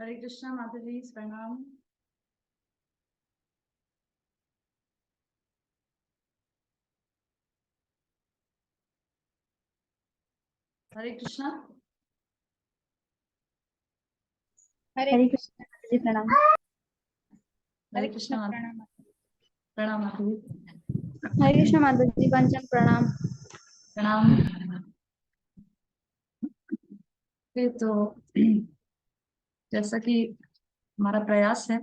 हरे कृष्णा माता जी, प्रणाम। हरे कृष्णा। हरे कृष्ण जी, प्रणाम। हरे कृष्णा माता, प्रणाम। प्रणाम माता जी। हरे कृष्ण माता जी, कंचन प्रणाम। प्रणाम। फिर तो जैसा कि हमारा प्रयास है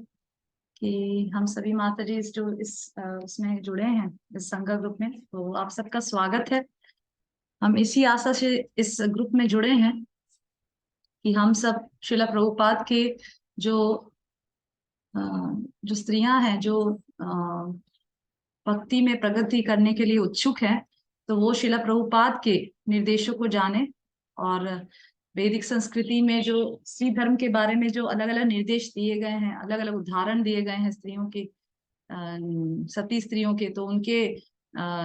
कि हम सभी माता जी जो इसमें जुड़े हैं, इस संघ ग्रुप में, तो आप सबका स्वागत है। हम इसी आशा से इस ग्रुप में जुड़े हैं कि हम सब श्रीला प्रभुपाद के जो अ, जो स्त्रियां हैं, जो भक्ति में प्रगति करने के लिए उत्सुक हैं, तो वो शिला प्रभुपाद के निर्देशों को जाने और वैदिक संस्कृति में जो स्त्री धर्म के बारे में जो अलग अलग निर्देश दिए गए हैं, अलग अलग उदाहरण दिए गए हैं स्त्रियों के, सती स्त्रियों के, तो उनके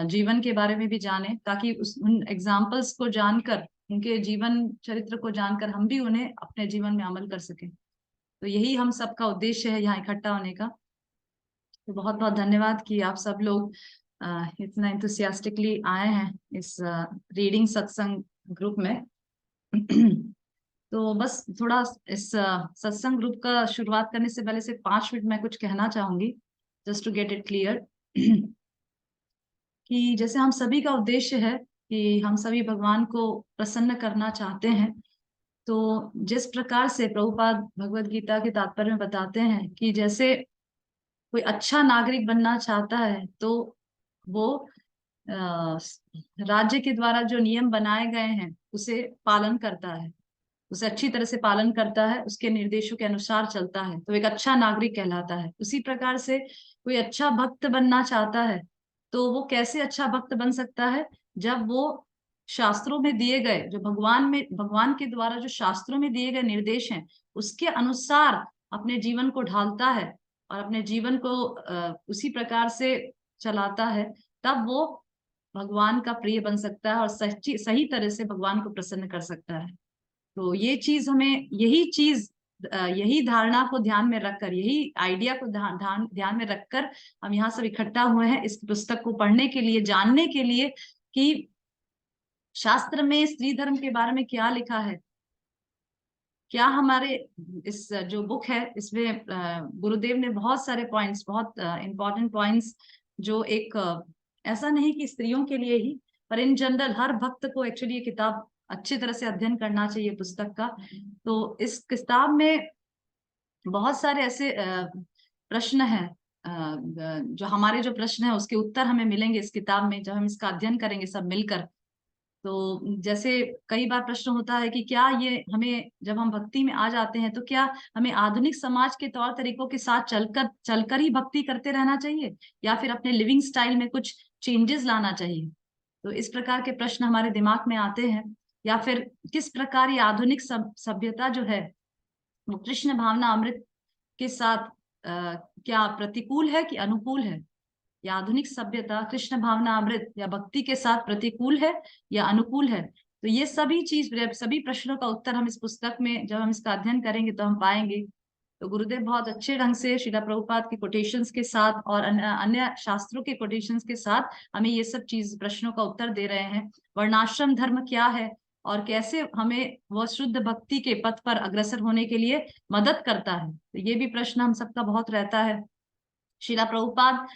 जीवन के बारे में भी जाने, ताकि उन एग्जाम्पल्स को जानकर, उनके जीवन चरित्र को जानकर हम भी उन्हें अपने जीवन में अमल कर सकें। तो यही हम सबका उद्देश्य है यहाँ इकट्ठा होने का। तो बहुत बहुत धन्यवाद कि आप सब लोग इतना इंथुसियास्टिकली आए हैं इस रीडिंग सत्संग ग्रुप में। तो बस थोड़ा इस सत्संग ग्रुप का शुरुआत करने से पहले से 5 मिनट मैं कुछ कहना चाहूंगी, just to get it clear. कि जैसे हम सभी का उद्देश्य है कि हम सभी भगवान को प्रसन्न करना चाहते हैं, तो जिस प्रकार से प्रभुपाद भगवत गीता के तात्पर्य में बताते हैं कि जैसे कोई अच्छा नागरिक बनना चाहता है, तो वो अ, राज्य के द्वारा जो नियम बनाए गए हैं उसे पालन करता है, उसे अच्छी तरह से पालन करता है, उसके निर्देशों के अनुसार चलता है, तो एक अच्छा नागरिक कहलाता है। उसी प्रकार से कोई अच्छा भक्त बनना चाहता है, तो वो कैसे अच्छा भक्त बन सकता है? जब वो शास्त्रों में दिए गए, जो भगवान के द्वारा जो शास्त्रों में दिए गए निर्देश हैं, उसके अनुसार अपने जीवन को ढालता है और अपने जीवन को उसी प्रकार से चलाता है, तब वो भगवान का प्रिय बन सकता है और सच्ची सही तरह से भगवान को प्रसन्न कर सकता है। तो ये चीज हमें, यही धारणा को ध्यान में रखकर, यही आइडिया को ध्यान में रखकर हम यहाँ सब इकट्ठा हुए हैं इस पुस्तक को पढ़ने के लिए, जानने के लिए कि शास्त्र में स्त्री धर्म के बारे में क्या लिखा है। क्या हमारे इस जो बुक है इसमें गुरुदेव ने बहुत सारे पॉइंट्स, बहुत इंपॉर्टेंट पॉइंट्स, जो एक ऐसा नहीं कि स्त्रियों के लिए ही, पर इन जनरल हर भक्त को एक्चुअली ये किताब अच्छी तरह से अध्ययन करना चाहिए पुस्तक का। तो इस किताब में बहुत सारे ऐसे प्रश्न हैं, जो हमारे जो प्रश्न है उसके उत्तर हमें मिलेंगे इस किताब में, जब हम इसका अध्ययन करेंगे सब मिलकर। तो जैसे कई बार प्रश्न होता है कि क्या ये हमें, जब हम भक्ति में आ जाते हैं, तो क्या हमें आधुनिक समाज के तौर तरीकों के साथ चलकर ही भक्ति करते रहना चाहिए, या फिर अपने लिविंग स्टाइल में कुछ चेंजेस लाना चाहिए? तो इस प्रकार के प्रश्न हमारे दिमाग में आते हैं। या फिर किस प्रकार ये आधुनिक सभ्यता जो है वो कृष्ण भावना अमृत के साथ क्या प्रतिकूल है कि अनुकूल है? या आधुनिक सभ्यता कृष्ण भावना अमृत या भक्ति के साथ प्रतिकूल है या अनुकूल है? तो ये सभी प्रश्नों का उत्तर हम इस पुस्तक में जब हम इसका अध्ययन करेंगे तो हम पाएंगे। तो गुरुदेव बहुत अच्छे ढंग से श्रीला प्रभुपाद के कोटेशंस के साथ और अन्य शास्त्रों के कोटेशंस के साथ हमें ये सब चीज, प्रश्नों का उत्तर दे रहे हैं। वर्णाश्रम धर्म क्या है और कैसे हमें वह शुद्ध भक्ति के पथ पर अग्रसर होने के लिए मदद करता है, तो ये भी प्रश्न हम सबका बहुत रहता है। शिला प्रभुपाद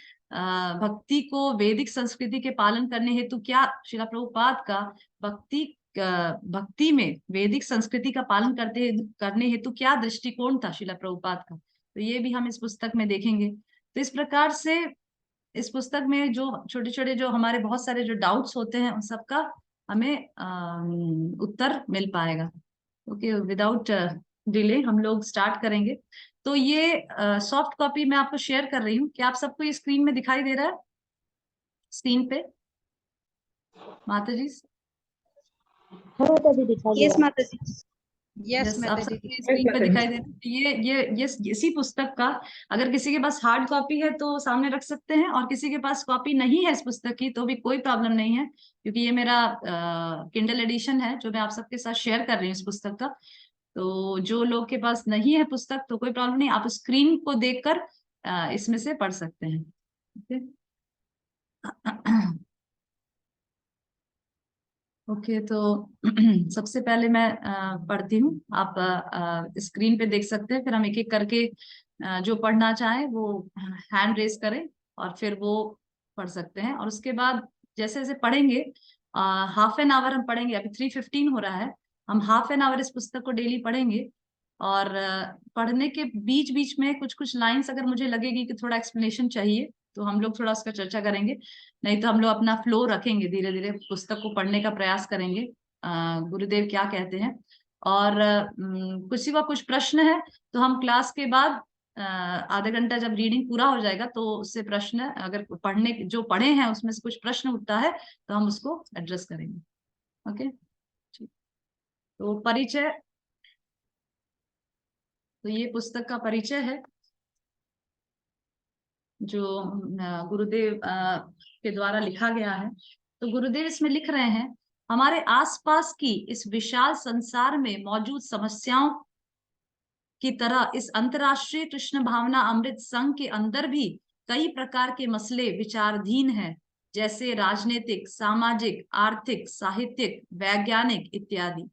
भक्ति को वैदिक संस्कृति के पालन करने हेतु क्या, शिला प्रभुपाद का भक्ति में वैदिक संस्कृति का पालन करने हेतु क्या दृष्टिकोण था शिला प्रभुपाद का, तो ये भी हम इस पुस्तक में देखेंगे। तो इस प्रकार से इस पुस्तक में जो छोटे छोटे जो हमारे बहुत सारे जो डाउट्स होते हैं, उन सबका हमें उत्तर मिल पाएगा। ओके, विदाउट डिले हम लोग स्टार्ट करेंगे। तो ये सॉफ्ट कॉपी मैं आपको शेयर कर रही हूँ। क्या आप सबको ये स्क्रीन में दिखाई दे रहा है, स्क्रीन पे माता जी? यस माता जी। यस यस, आप माता जी। सबको स्क्रीन पे दिखाई दे रहा है? ये इसी पुस्तक का, अगर किसी के पास हार्ड कॉपी है तो सामने रख सकते हैं, और किसी के पास कॉपी नहीं है इस पुस्तक की तो भी कोई प्रॉब्लम नहीं है, क्योंकि ये मेरा किंडल एडिशन है जो मैं आप सबके साथ शेयर कर रही हूँ इस पुस्तक का। तो जो लोग के पास नहीं है पुस्तक तो कोई प्रॉब्लम नहीं, आप स्क्रीन को देखकर इसमें से पढ़ सकते हैं। ओके। ओके, तो सबसे पहले मैं पढ़ती हूँ, आप स्क्रीन पे देख सकते हैं, फिर हम एक एक करके जो पढ़ना चाहे वो हैंड रेज करें और फिर वो पढ़ सकते हैं। और उसके बाद जैसे जैसे पढ़ेंगे, हाफ एन आवर हम पढ़ेंगे, अभी 3:15 हो रहा है, हम हाफ एन आवर इस पुस्तक को डेली पढ़ेंगे। और पढ़ने के बीच बीच में कुछ कुछ लाइंस अगर मुझे लगेगी कि थोड़ा एक्सप्लेनेशन चाहिए तो हम लोग थोड़ा उसका चर्चा करेंगे, नहीं तो हम लोग अपना फ्लो रखेंगे, धीरे धीरे पुस्तक को पढ़ने का प्रयास करेंगे गुरुदेव क्या कहते हैं। और किसी का कुछ प्रश्न है तो हम क्लास के बाद आधा घंटा जब रीडिंग पूरा हो जाएगा तो उससे प्रश्न, अगर पढ़ने जो पढ़े हैं उसमें से कुछ प्रश्न उठता है तो हम उसको एड्रेस करेंगे। ओके, ठीक। तो परिचय, तो ये पुस्तक का परिचय है जो गुरुदेव के द्वारा लिखा गया है। तो गुरुदेव इसमें लिख रहे हैं, हमारे आसपास की इस विशाल संसार में मौजूद समस्याओं की तरह इस अंतर्राष्ट्रीय कृष्ण भावना अमृत संघ के अंदर भी कई प्रकार के मसले विचाराधीन हैं, जैसे राजनीतिक, सामाजिक, आर्थिक, साहित्यिक, वैज्ञानिक इत्यादि।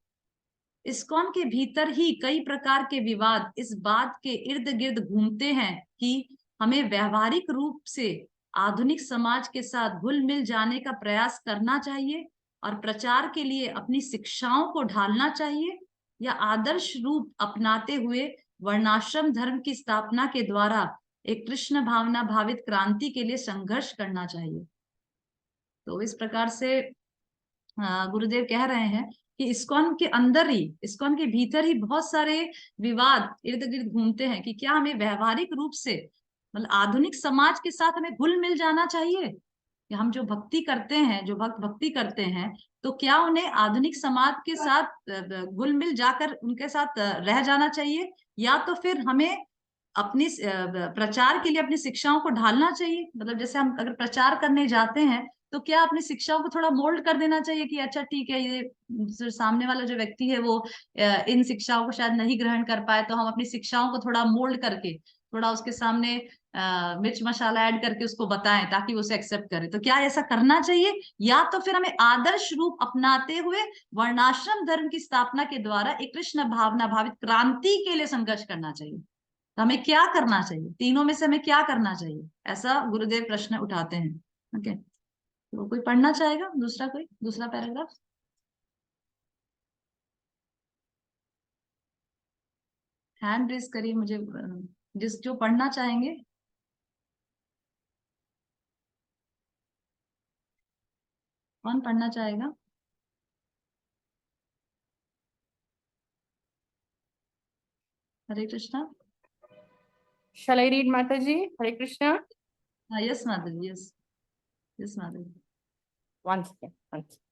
इस्कॉन के भीतर ही कई प्रकार के विवाद इस बात के इर्द गिर्द घूमते हैं कि हमें व्यवहारिक रूप से आधुनिक समाज के साथ घुल मिल जाने का प्रयास करना चाहिए और प्रचार के लिए अपनी शिक्षाओं को ढालना चाहिए, या आदर्श रूप अपनाते हुए वर्णाश्रम धर्म की स्थापना के द्वारा एक कृष्ण भावना भावित क्रांति के लिए संघर्ष करना चाहिए। तो इस प्रकार से गुरुदेव कह रहे हैं कि इस्कॉन के अंदर ही, इस्कॉन के भीतर ही बहुत सारे विवाद इर्द गिर्द घूमते हैं कि क्या हमें व्यवहारिक रूप से, मतलब आधुनिक समाज के साथ हमें घुल मिल जाना चाहिए, कि हम जो भक्ति करते हैं, जो भक्त भक्ति करते हैं, तो क्या उन्हें आधुनिक समाज के साथ घुल मिल जाकर उनके साथ रह जाना चाहिए, या तो फिर हमें अपनी प्रचार के लिए अपनी शिक्षाओं को ढालना चाहिए। मतलब जैसे हम अगर प्रचार करने जाते हैं तो क्या अपनी शिक्षाओं को थोड़ा मोल्ड कर देना चाहिए कि अच्छा ठीक है, ये जो सामने वाला जो व्यक्ति है वो इन शिक्षाओं को शायद नहीं ग्रहण कर पाए, तो हम अपनी शिक्षाओं को थोड़ा मोल्ड करके, थोड़ा उसके सामने मिर्च मसाला ऐड करके उसको बताएं ताकि वो उसे एक्सेप्ट करे, तो क्या ऐसा करना चाहिए, या तो फिर हमें आदर्श रूप अपनाते हुए वर्णाश्रम धर्म की स्थापना के द्वारा एक कृष्ण भावना भावित क्रांति के लिए संघर्ष करना चाहिए। तो हमें क्या करना चाहिए, तीनों में से हमें क्या करना चाहिए, ऐसा गुरुदेव प्रश्न उठाते हैं। ओके, तो कोई पढ़ना चाहेगा, दूसरा कोई, दूसरा पैराग्राफ? हैंड रेज करिए, मुझे जिस जो पढ़ना चाहेंगे। कौन पढ़ना चाहेगा? Hare Krishna. Shall I read, Mataji? Hare Krishna. हाँ, yes Madhav ji, yes, yes Madhav ji. One second. One second.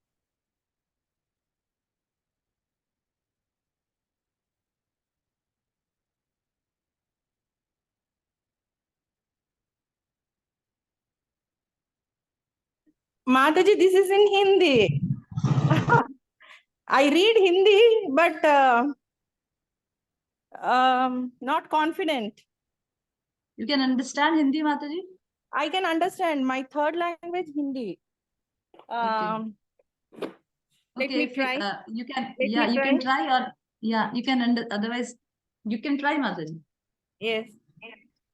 Mataji, this is in Hindi. I read Hindi, but not confident. You can understand Hindi, माता जी? I can understand my third language, Hindi. Okay. Let Okay, me if you, try. you can, Let yeah, me you can try. try, or yeah, you can otherwise you can try, माता जी। Yes.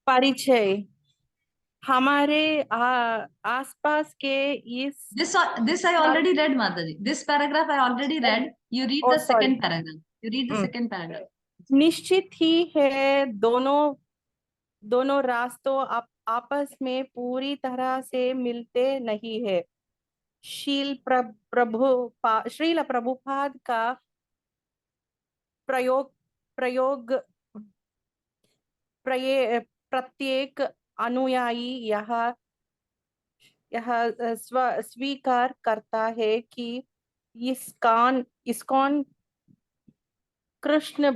परिचय हमारे आसपास के इस This I already read, माता जी। This paragraph I already read. You read Oh, the sorry. second paragraph. You read the second paragraph. निश्चित ही है दोनों रास्तों आपस में पूरी तरह से मिलते नहीं है। श्रील प्रभुपाद का प्रयोग प्रत्येक अनुयायी यह स्वीकार करता है कि इस्कॉन कृष्ण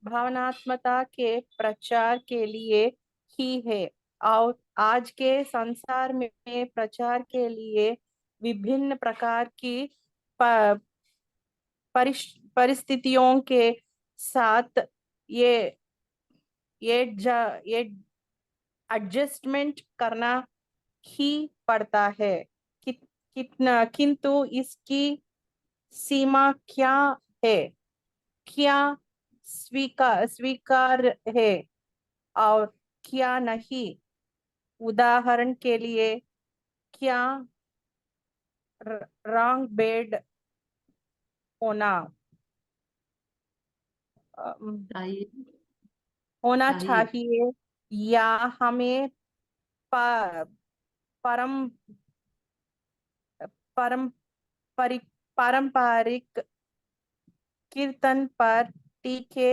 भावनात्मकता के प्रचार के लिए ही है, और आज के संसार में प्रचार के लिए विभिन्न प्रकार की परिस्थितियों के साथ ये एडजस्टमेंट करना ही पड़ता है। किंतु इसकी सीमा क्या है, क्या स्वीकार है और क्या नहीं? उदाहरण के लिए, क्या रॉन्ग बेड होना होना चाहिए, या हमें परम पारंपरिक कीर्तन पर टिके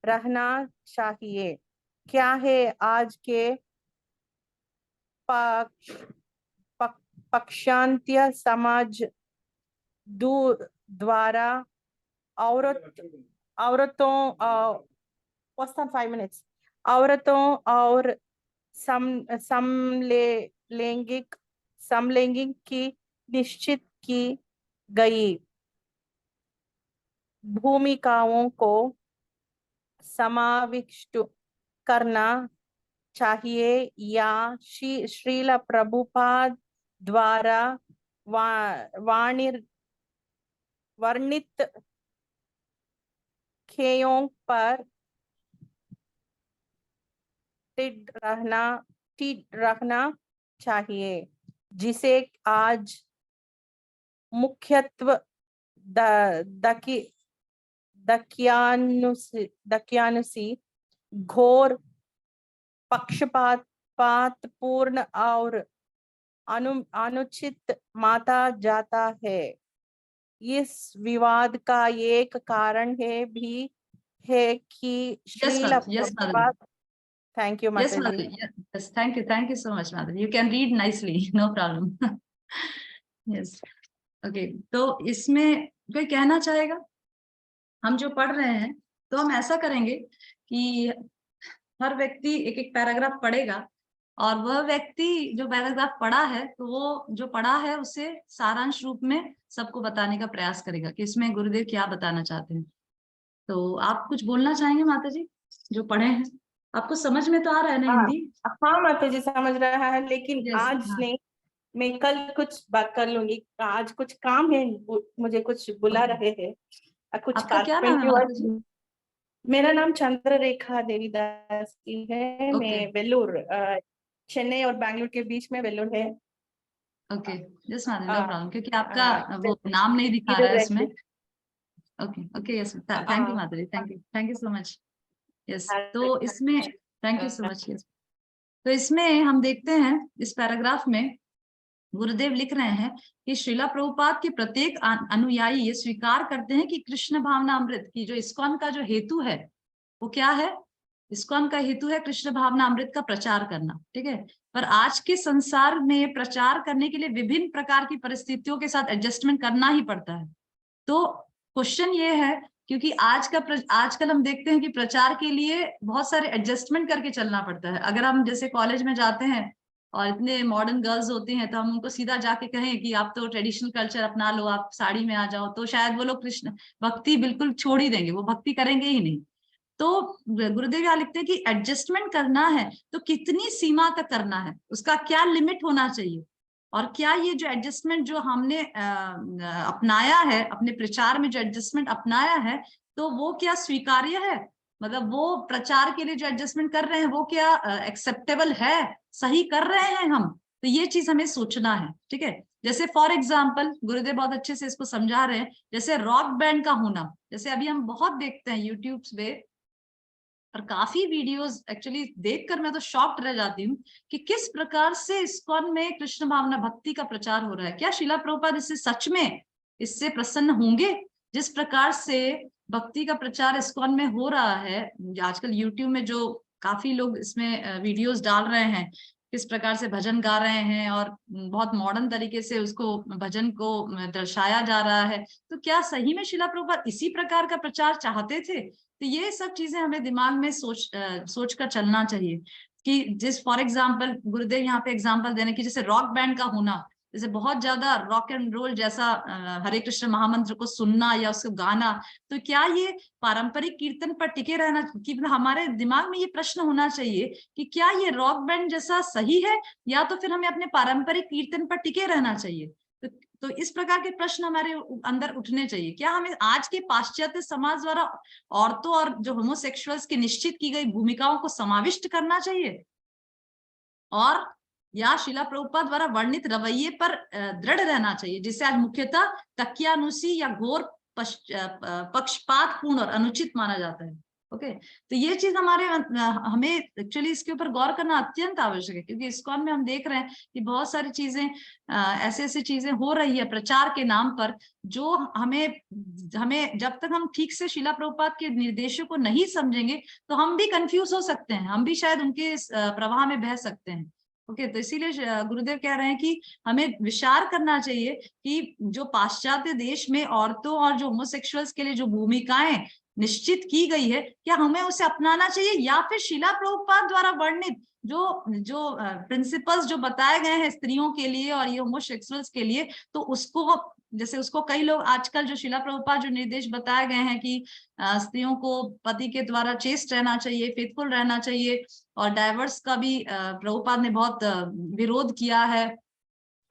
रहना चाहिए? क्या है आज के पक्षांतीय समाज द्वारा औरतों और समलैंगिक की निश्चित की गई भूमिकाओं को समाविष्ट करना चाहिए, या श्रील प्रभुपाद द्वारा वर्णित खेयों पर रहना चाहिए, जिसे आज मुख्यत्व दकियानुसी घोर पक्षपातपूर्ण और अनुचित माना जाता है। इस विवाद का एक कारण भी है कि Srila Prabhupada Thank you, Yes, Mataji. yes, thank you so much, Mataji. You can read nicely, no problem. Yes, okay. तो इसमें कोई कहना चाहेगा? हम जो पढ़ रहे हैं तो हम ऐसा करेंगे कि हर व्यक्ति एक एक पैराग्राफ पढ़ेगा, और वह व्यक्ति जो पैराग्राफ पढ़ा है तो वो जो पढ़ा है उसे सारांश रूप में सबको बताने का प्रयास करेगा कि इसमें गुरुदेव क्या बताना चाहते हैं। तो आप कुछ बोलना चाहेंगे माताजी जो पढ़े हैं? आपको समझ में तो आ रहा है ना हिंदी? हाँ माताजी, समझ रहा है, लेकिन Yes, आज हाँ। नहीं, मैं कल कुछ बात कर लूंगी। आज कुछ काम है, मुझे कुछ बुला रहे हैं, कुछ आपका क्या नाम है माताजी? मेरा नाम चंद्ररेखा देवीदास की है। मैं वेल्लूर, चेन्नई और बैंगलोर के बीच में वेल्लूर है। ओके, जस्ट नो प्रॉब्लम, क्योंकि आपका वो नाम नहीं दिखा रहा है इसमें। Okay okay, yes, thank you Madhuri, thank you so much. Yes, तो इसमें thank you so much. Yes, तो इसमें हम देखते हैं इस पैराग्राफ में गुरुदेव लिख रहे हैं कि श्रीला प्रभुपाद के प्रत्येक अनुयायी ये स्वीकार करते हैं कि कृष्ण भावना अमृत की जो इस्कॉन का जो हेतु है वो क्या है? इस्कॉन का हेतु है कृष्ण भावना अमृत का प्रचार करना, ठीक है। पर आज के संसार में प्रचार करने के लिए विभिन्न प्रकार की परिस्थितियों के साथ एडजस्टमेंट करना ही पड़ता है। तो क्वेश्चन ये है, क्योंकि आजकल हम देखते हैं कि प्रचार के लिए बहुत सारे एडजस्टमेंट करके चलना पड़ता है। अगर हम जैसे कॉलेज में जाते हैं और इतने मॉडर्न गर्ल्स होती हैं तो हम उनको सीधा जाके कहें कि आप तो ट्रेडिशनल कल्चर अपना लो, आप साड़ी में आ जाओ, तो शायद वो लोग कृष्ण भक्ति बिल्कुल छोड़ ही देंगे, वो भक्ति करेंगे ही नहीं। तो गुरुदेव यहाँ लिखते हैं कि एडजस्टमेंट करना है तो कितनी सीमा तक करना है, उसका क्या लिमिट होना चाहिए, और क्या ये जो एडजस्टमेंट जो हमने अपनाया है अपने प्रचार में, जो एडजस्टमेंट अपनाया है तो वो क्या स्वीकार्य है? मतलब वो प्रचार के लिए जो एडजस्टमेंट कर रहे हैं वो क्या एक्सेप्टेबल है, सही कर रहे हैं हम? तो ये चीज हमें सोचना है, ठीक है। जैसे फॉर एग्जाम्पल गुरुदेव बहुत अच्छे से इसको समझा रहे हैं, जैसे रॉक बैंड का होना, जैसे अभी हम बहुत देखते हैं यूट्यूब पे, और काफी वीडियोस एक्चुअली देखकर मैं तो शॉक्ड रह जाती हूँ कि किस प्रकार से इस्कॉन में कृष्ण भावना भक्ति का प्रचार हो रहा है। क्या श्रीला प्रभुपाद इससे सच में इससे प्रसन्न होंगे? जिस प्रकार से भक्ति का प्रचार इस्कॉन में हो रहा है आजकल यूट्यूब में, जो काफी लोग इसमें वीडियोस डाल रहे हैं, किस प्रकार से भजन गा रहे हैं और बहुत मॉडर्न तरीके से उसको भजन को दर्शाया जा रहा है, तो क्या सही में श्रीला प्रभुपाद इसी प्रकार का प्रचार चाहते थे? तो ये सब चीजें हमें दिमाग में सोच कर चलना चाहिए कि जिस फॉर एग्जाम्पल गुरुदेव यहाँ पे एग्जाम्पल देने की, जैसे रॉक बैंड का होना, जैसे बहुत ज्यादा रॉक एंड रोल जैसा हरे कृष्ण महामंत्र को सुनना या उसको गाना, तो क्या ये पारंपरिक कीर्तन पर टिके रहना, कि हमारे दिमाग में ये प्रश्न होना चाहिए कि क्या ये रॉक बैंड जैसा सही है, या तो फिर हमें अपने पारंपरिक कीर्तन पर टिके रहना चाहिए। तो इस प्रकार के प्रश्न हमारे अंदर उठने चाहिए। क्या हमें आज के पाश्चात्य समाज द्वारा औरतों और जो होमोसेक्सुअल्स की निश्चित की गई भूमिकाओं को समाविष्ट करना चाहिए, और या शिला प्रभुपाद द्वारा वर्णित रवैये पर दृढ़ रहना चाहिए, जिसे आज मुख्यतः तकियानुसी या घोर पक्षपातपूर्ण और अनुचित माना जाता है। ओके, तो ये चीज हमें एक्चुअली इसके ऊपर गौर करना अत्यंत आवश्यक है, क्योंकि इस्कॉन में हम देख रहे हैं कि बहुत सारी चीजें ऐसे ऐसी चीजें हो रही है प्रचार के नाम पर, जो हमें जब तक हम ठीक से शिला प्रभुपाद के निर्देशों को नहीं समझेंगे तो हम भी कंफ्यूज हो सकते हैं, हम भी शायद उनके प्रवाह में बह सकते हैं। ओके, तो इसीलिए गुरुदेव कह रहे हैं कि हमें विचार करना चाहिए कि जो पाश्चात्य देश में औरतों और जो होमोसेक्सुअल्स के लिए जो भूमिकाएं निश्चित की गई है, क्या हमें उसे अपनाना चाहिए, या फिर शिला प्रभुपाद द्वारा वर्णित जो जो प्रिंसिपल्स जो बताए गए हैं स्त्रियों के लिए और ये होमोसेक्सुअल्स के लिए, तो उसको, जैसे उसको कई लोग आजकल जो शिला प्रभुपाद जो निर्देश बताए गए हैं कि स्त्रियों को पति के द्वारा चेस्ट रहना चाहिए, फेथफुल रहना चाहिए, और डाइवर्स का भी प्रभुपाद ने बहुत विरोध किया है,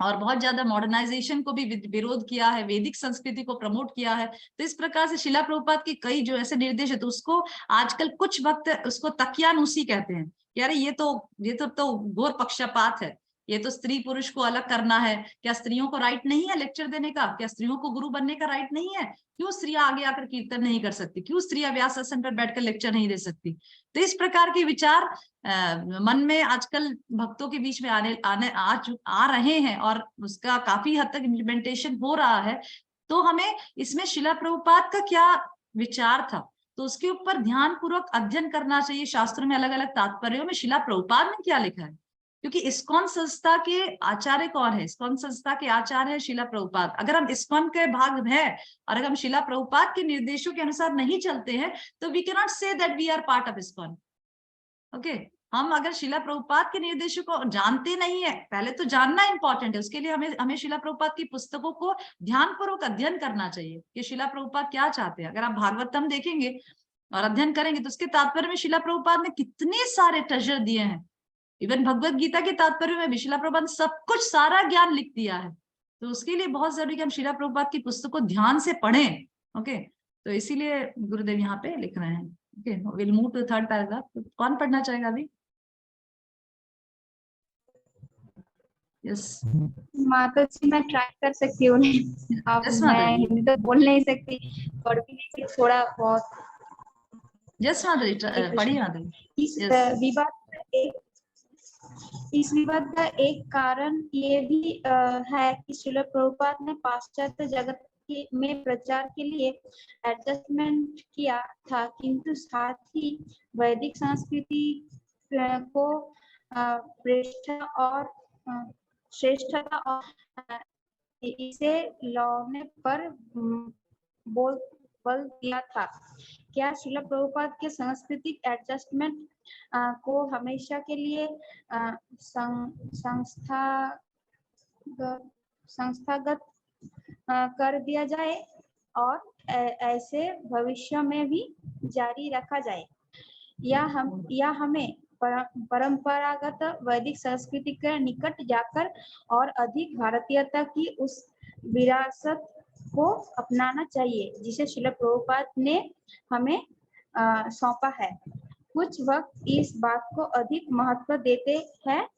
और बहुत ज्यादा मॉडर्नाइजेशन को भी विरोध किया है, वैदिक संस्कृति को प्रमोट किया है। तो इस प्रकार से शिला प्रभुपाद के कई जो ऐसे निर्देश है, तो उसको आजकल कुछ भक्त उसको तकियानुसी कहते हैं, यार ये तो घोर पक्षपात है, ये तो स्त्री पुरुष को अलग करना है। क्या स्त्रियों को राइट नहीं है लेक्चर देने का? क्या स्त्रियों को गुरु बनने का राइट नहीं है? क्यों स्त्रियां आगे आकर कीर्तन नहीं कर सकती? क्यों स्त्रियां व्यास आसन पर बैठकर लेक्चर नहीं दे सकती? तो इस प्रकार के विचार मन में आजकल भक्तों के बीच में आ रहे हैं, और उसका काफी हद तक इम्प्लीमेंटेशन हो रहा है। तो हमें इसमें शिला प्रभुपाद का क्या विचार था, तो उसके ऊपर ध्यान पूर्वक अध्ययन करना चाहिए। शास्त्रों में अलग अलग तात्पर्यों में शिला प्रभुपाद ने क्या लिखा है, क्योंकि इस्कॉन संस्था के आचार्य कौन है? इस्कॉन संस्था के आचार्य है शिला प्रभुपाद। अगर हम इस्कॉन के भाग है और अगर हम शिला प्रभुपाद के निर्देशों के अनुसार नहीं चलते हैं, तो we can not say that we are part of ISKCON. Okay, हम अगर शिला प्रभुपाद के निर्देशों को जानते नहीं है, पहले तो जानना इंपॉर्टेंट है, उसके लिए हमें शिला प्रभुपाद की पुस्तकों को ध्यानपूर्वक अध्ययन करना चाहिए कि शिला प्रभुपाद क्या चाहते हैं। अगर आप भागवतम देखेंगे और अध्ययन करेंगे तो उसके तात्पर्य में शिला प्रभुपाद ने कितने सारे ट्रेजर दिए हैं। इवन भगवत गीता के तात्पर्य में भी शिला प्रभुपाद ने सब कुछ सारा ज्ञान लिख दिया है। तो उसके लिए बहुत जरूरी है हम शिला प्रभुपाद की पुस्तक को ध्यान से पढ़ें। ओके, तो इसीलिए गुरुदेव यहाँ पे लिख रहे हैं। Okay, will move to third paragraph. कौन पढ़ना चाहेगा अभी? यस माता जी, मैं ट्राई कर सकती हूँ। अब Yes, मैं माता जी। हिंदी तो बोल नहीं सकती, पढ़ भी नहीं सकती, थोड़ा बहुत। यस माता जी, पढ़िए माता जी। इस Yes. विवाद का एक कारण ये भी है कि श्रील प्रभुपाद ने पाश्चात्य जगत में प्रचार के लिए एडजस्टमेंट किया था, किंतु साथ ही वैदिक संस्कृति को श्रेष्ठता और इसे लाने पर बल दिया था। क्या श्रील प्रभुपाद के सांस्कृतिक एडजस्टमेंट को हमेशा के लिए संस्थागत कर दिया जाए और ऐसे भविष्य में भी जारी रखा जाए, या हमें परंपरागत वैदिक संस्कृति के निकट जाकर और अधिक भारतीयता की उस विरासत को अपनाना चाहिए जिसे श्रील प्रभुपाद ने हमें सौंपा है। कुछ वक्त इस बात को अधिक महत्व देते हैं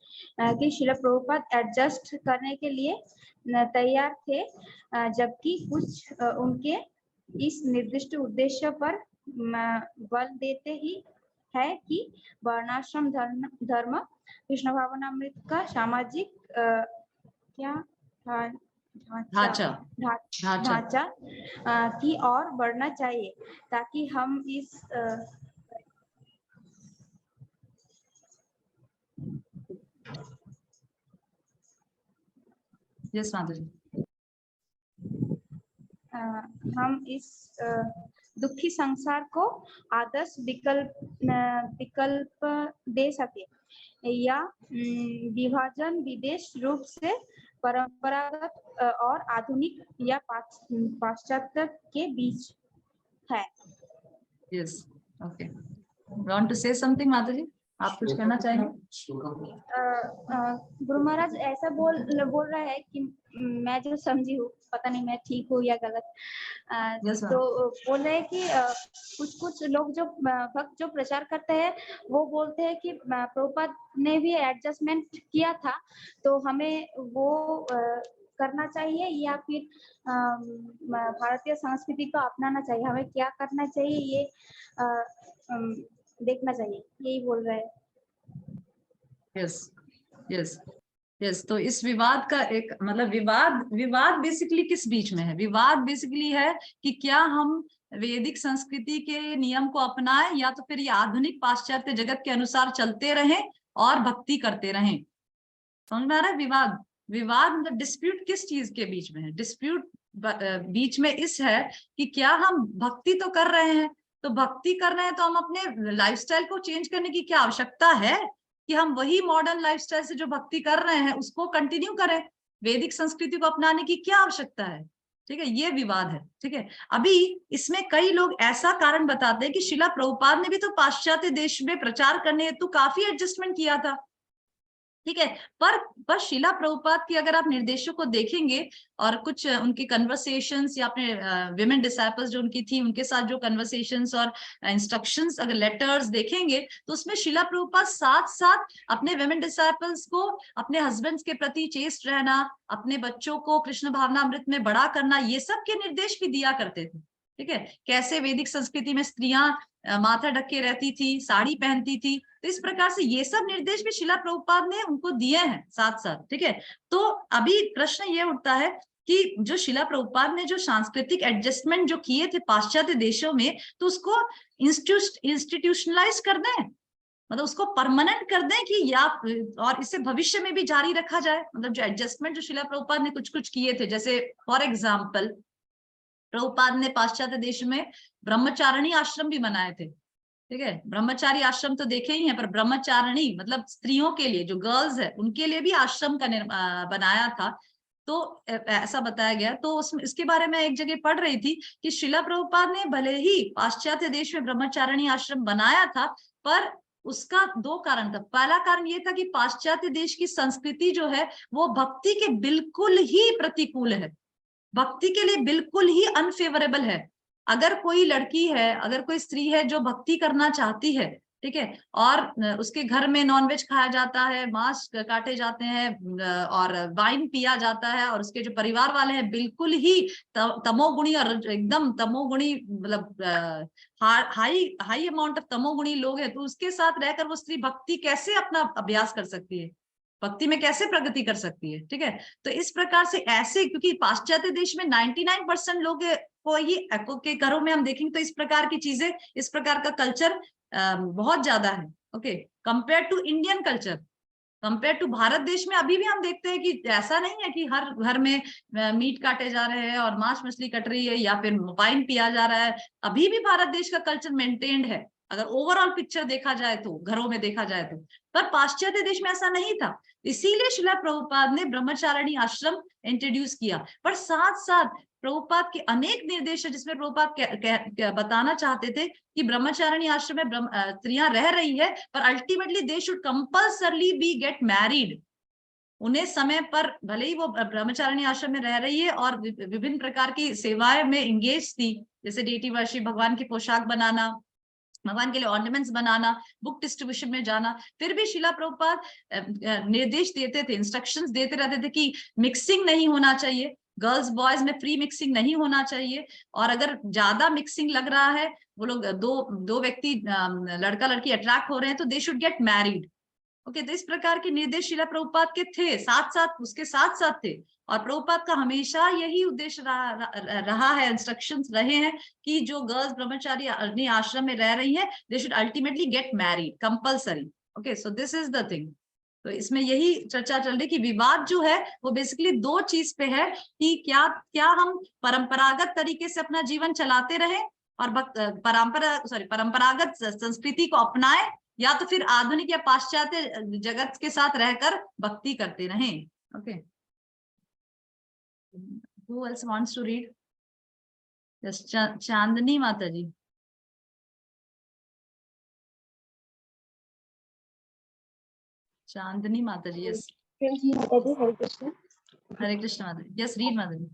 कि श्रील प्रभुपाद एडजस्ट करने के लिए तैयार थे, जबकि कुछ उनके इस निर्दिष्ट उद्देश्य पर बल देते ही है कि वर्णाश्रम धर्म कृष्ण भावनामृत का सामाजिक ढांचा की ओर बढ़ना चाहिए, ताकि हम इस यस माता जी। हम इस दुखी संसार को आदर्श विकल्प दे सके, या विभाजन विदेश रूप से परंपरागत और आधुनिक या पाश्चात्य के बीच है। Yes, okay, want to say something माता जी, आप कुछ कहना चाहेंगे? गुरु महाराज ऐसा बोल रहा है कि मैं जो समझी हूँ, पता नहीं मैं ठीक हूँ या गलत, तो बोल रहे हैं कि कुछ लोग जो भक्त जो प्रचार करते हैं वो बोलते हैं कि प्रभुपाद ने भी एडजस्टमेंट किया था, तो हमें वो करना चाहिए या फिर भारतीय संस्कृति को अपनाना चाहिए, हमें क्या करना चाहिए ये देखना चाहिए, यही बोल रहे हैं। यस यस यस, तो इस विवाद का एक मतलब विवाद बेसिकली किस बीच में है? विवाद बेसिकली है कि क्या हम वैदिक संस्कृति के नियम को अपनाएं या तो फिर ये आधुनिक पाश्चात्य जगत के अनुसार चलते रहें और भक्ति करते रहें। समझ में आ रहा है? विवाद मतलब डिस्प्यूट किस चीज के बीच में है? डिस्प्यूट बीच में इस है कि क्या हम भक्ति तो कर रहे हैं, तो भक्ति कर रहे हैं तो हम अपने लाइफस्टाइल को चेंज करने की क्या आवश्यकता है कि हम वही मॉडर्न लाइफस्टाइल से जो भक्ति कर रहे हैं उसको कंटिन्यू करें? वैदिक संस्कृति को अपनाने की क्या आवश्यकता है? ठीक है, ये विवाद है। ठीक है, अभी इसमें कई लोग ऐसा कारण बताते हैं कि शिला प्रभुपाद ने भी तो पाश्चात्य देश में प्रचार करने हेतु काफी एडजस्टमेंट किया था। ठीक है, पर शिला प्रभुपाद की अगर आप निर्देशों को देखेंगे और कुछ उनकी कन्वर्सेशंस या अपने विमेन डिसाइपल्स जो उनकी थी उनके साथ जो कन्वर्सेशंस और इंस्ट्रक्शंस अगर लेटर्स देखेंगे तो उसमें शिला प्रभुपाद साथ साथ अपने विमेन डिसाइपल्स को अपने हस्बैंड्स के प्रति चेस्ट रहना, अपने बच्चों को कृष्ण भावनामृत में बड़ा करना, ये सब के निर्देश भी दिया करते थे। ठीक है, कैसे वैदिक संस्कृति में स्त्रियां माथा ढके रहती थी, साड़ी पहनती थी, तो इस प्रकार से ये सब निर्देश भी शिला प्रभुपाद ने उनको दिए हैं साथ साथ। ठीक है, तो अभी प्रश्न ये उठता है कि जो शिला प्रभुपाद ने जो सांस्कृतिक एडजस्टमेंट जो किए थे पाश्चात्य देशों में, तो उसको इंस्टीट्यूशनलाइज कर दें, मतलब उसको परमानेंट कर दें कि या और इसे भविष्य में भी जारी रखा जाए। मतलब जो एडजस्टमेंट जो शिला प्रभुपाद ने कुछ कुछ किए थे, जैसे फॉर एग्जाम्पल प्रभुपाद ने पाश्चात्य देश में ब्रह्मचारिणी आश्रम भी बनाए थे। ठीक है, ब्रह्मचारी आश्रम तो देखे ही हैं, पर ब्रह्मचारिणी मतलब स्त्रियों के लिए, जो गर्ल्स है उनके लिए भी आश्रम का बनाया था। तो ऐसा बताया गया। तो उसमें इसके बारे में एक जगह पढ़ रही थी कि शिला प्रभुपाद ने भले ही पाश्चात्य देश में ब्रह्मचारिणी आश्रम बनाया था, पर उसका दो कारण था। पहला कारण ये था कि पाश्चात्य देश की संस्कृति जो है वो भक्ति के बिल्कुल ही प्रतिकूल है, भक्ति के लिए बिल्कुल ही अनफेवरेबल है। अगर कोई लड़की है, अगर कोई स्त्री है जो भक्ति करना चाहती है, ठीक है, और उसके घर में नॉनवेज खाया जाता है, मांस काटे जाते हैं और वाइन पिया जाता है, और उसके जो परिवार वाले हैं बिल्कुल ही तमोगुणी और एकदम तमोगुणी, मतलब हाई अमाउंट ऑफ तमोगुणी लोग हैं, तो उसके साथ रहकर वो स्त्री भक्ति कैसे अपना अभ्यास कर सकती है, भक्ति में कैसे प्रगति कर सकती है? ठीक है, तो इस प्रकार से ऐसे, क्योंकि पाश्चात्य देश में 99% लोग को ही के घरों में हम देखेंगे तो इस प्रकार की चीजें, इस प्रकार का कल्चर बहुत ज्यादा है। Okay, compare to Indian culture, compare to Bharat देश में अभी भी हम देखते हैं कि ऐसा नहीं है कि हर घर में मीट काटे जा रहे हैं और मांस मछली कट रही है या फिर वाइन पिया जा रहा है। अभी भी भारत देश का कल्चर मेंटेन्ड है, अगर ओवरऑल पिक्चर देखा जाए तो, घरों में देखा जाए तो। पर पाश्चात्य देश में ऐसा नहीं था, इसीलिए शिला प्रभुपाद ने ब्रह्मचारिणी आश्रम इंट्रोड्यूस किया। पर साथ साथ प्रभुपाद के अनेक निर्देश है जिसमें प्रभुपाद बताना चाहते थे कि ब्रह्मचारिणी आश्रम में स्त्रियां रह रही है, पर ultimately they should compulsorily be get married. उन्हें समय पर, भले ही वो ब्रह्मचारिणी आश्रम में रह रही है और विभिन्न प्रकार की सेवाएं में इंगेज थी, जैसे डेटी वर्शिप, भगवान की पोशाक बनाना, भगवान के लिए ऑर्नामेंट्स बनाना, बुक डिस्ट्रीब्यूशन में जाना, फिर भी शिला प्रभुपाद निर्देश देते थे, इंस्ट्रक्शंस देते रहते थे कि मिक्सिंग नहीं होना चाहिए, गर्ल्स बॉयज में फ्री मिक्सिंग नहीं होना चाहिए, और अगर ज्यादा मिक्सिंग लग रहा है, वो लोग दो व्यक्ति लड़का लड़की अट्रैक्ट हो रहे हैं, तो they should get married. Okay, तो इस प्रकार के निर्देश शिला प्रभुपाद के थे, साथ साथ उसके साथ साथ थे। और प्रभुपाद का हमेशा यही उद्देश्य रहा है, इंस्ट्रक्शंस रहे हैं कि जो गर्ल्स ब्रह्मचारी आश्रम में रह रही हैं, they should ultimately get married compulsory. Okay, so this is the thing. तो इसमें यही चर्चा चल रही कि विवाद जो है वो बेसिकली दो चीज पे है कि क्या हम परंपरागत तरीके से अपना जीवन चलाते रहे और परंपरागत संस्कृति को अपनाएं, या तो फिर आधुनिक या पाश्चात्य जगत के साथ रहकर भक्ति करते रहें। Okay. Who else wants to read? Yes, Chandani Mata ji. Chandani Mata ji, yes. Hare Krishna. Hare Krishna Mata ji. Yes, read Mata ji.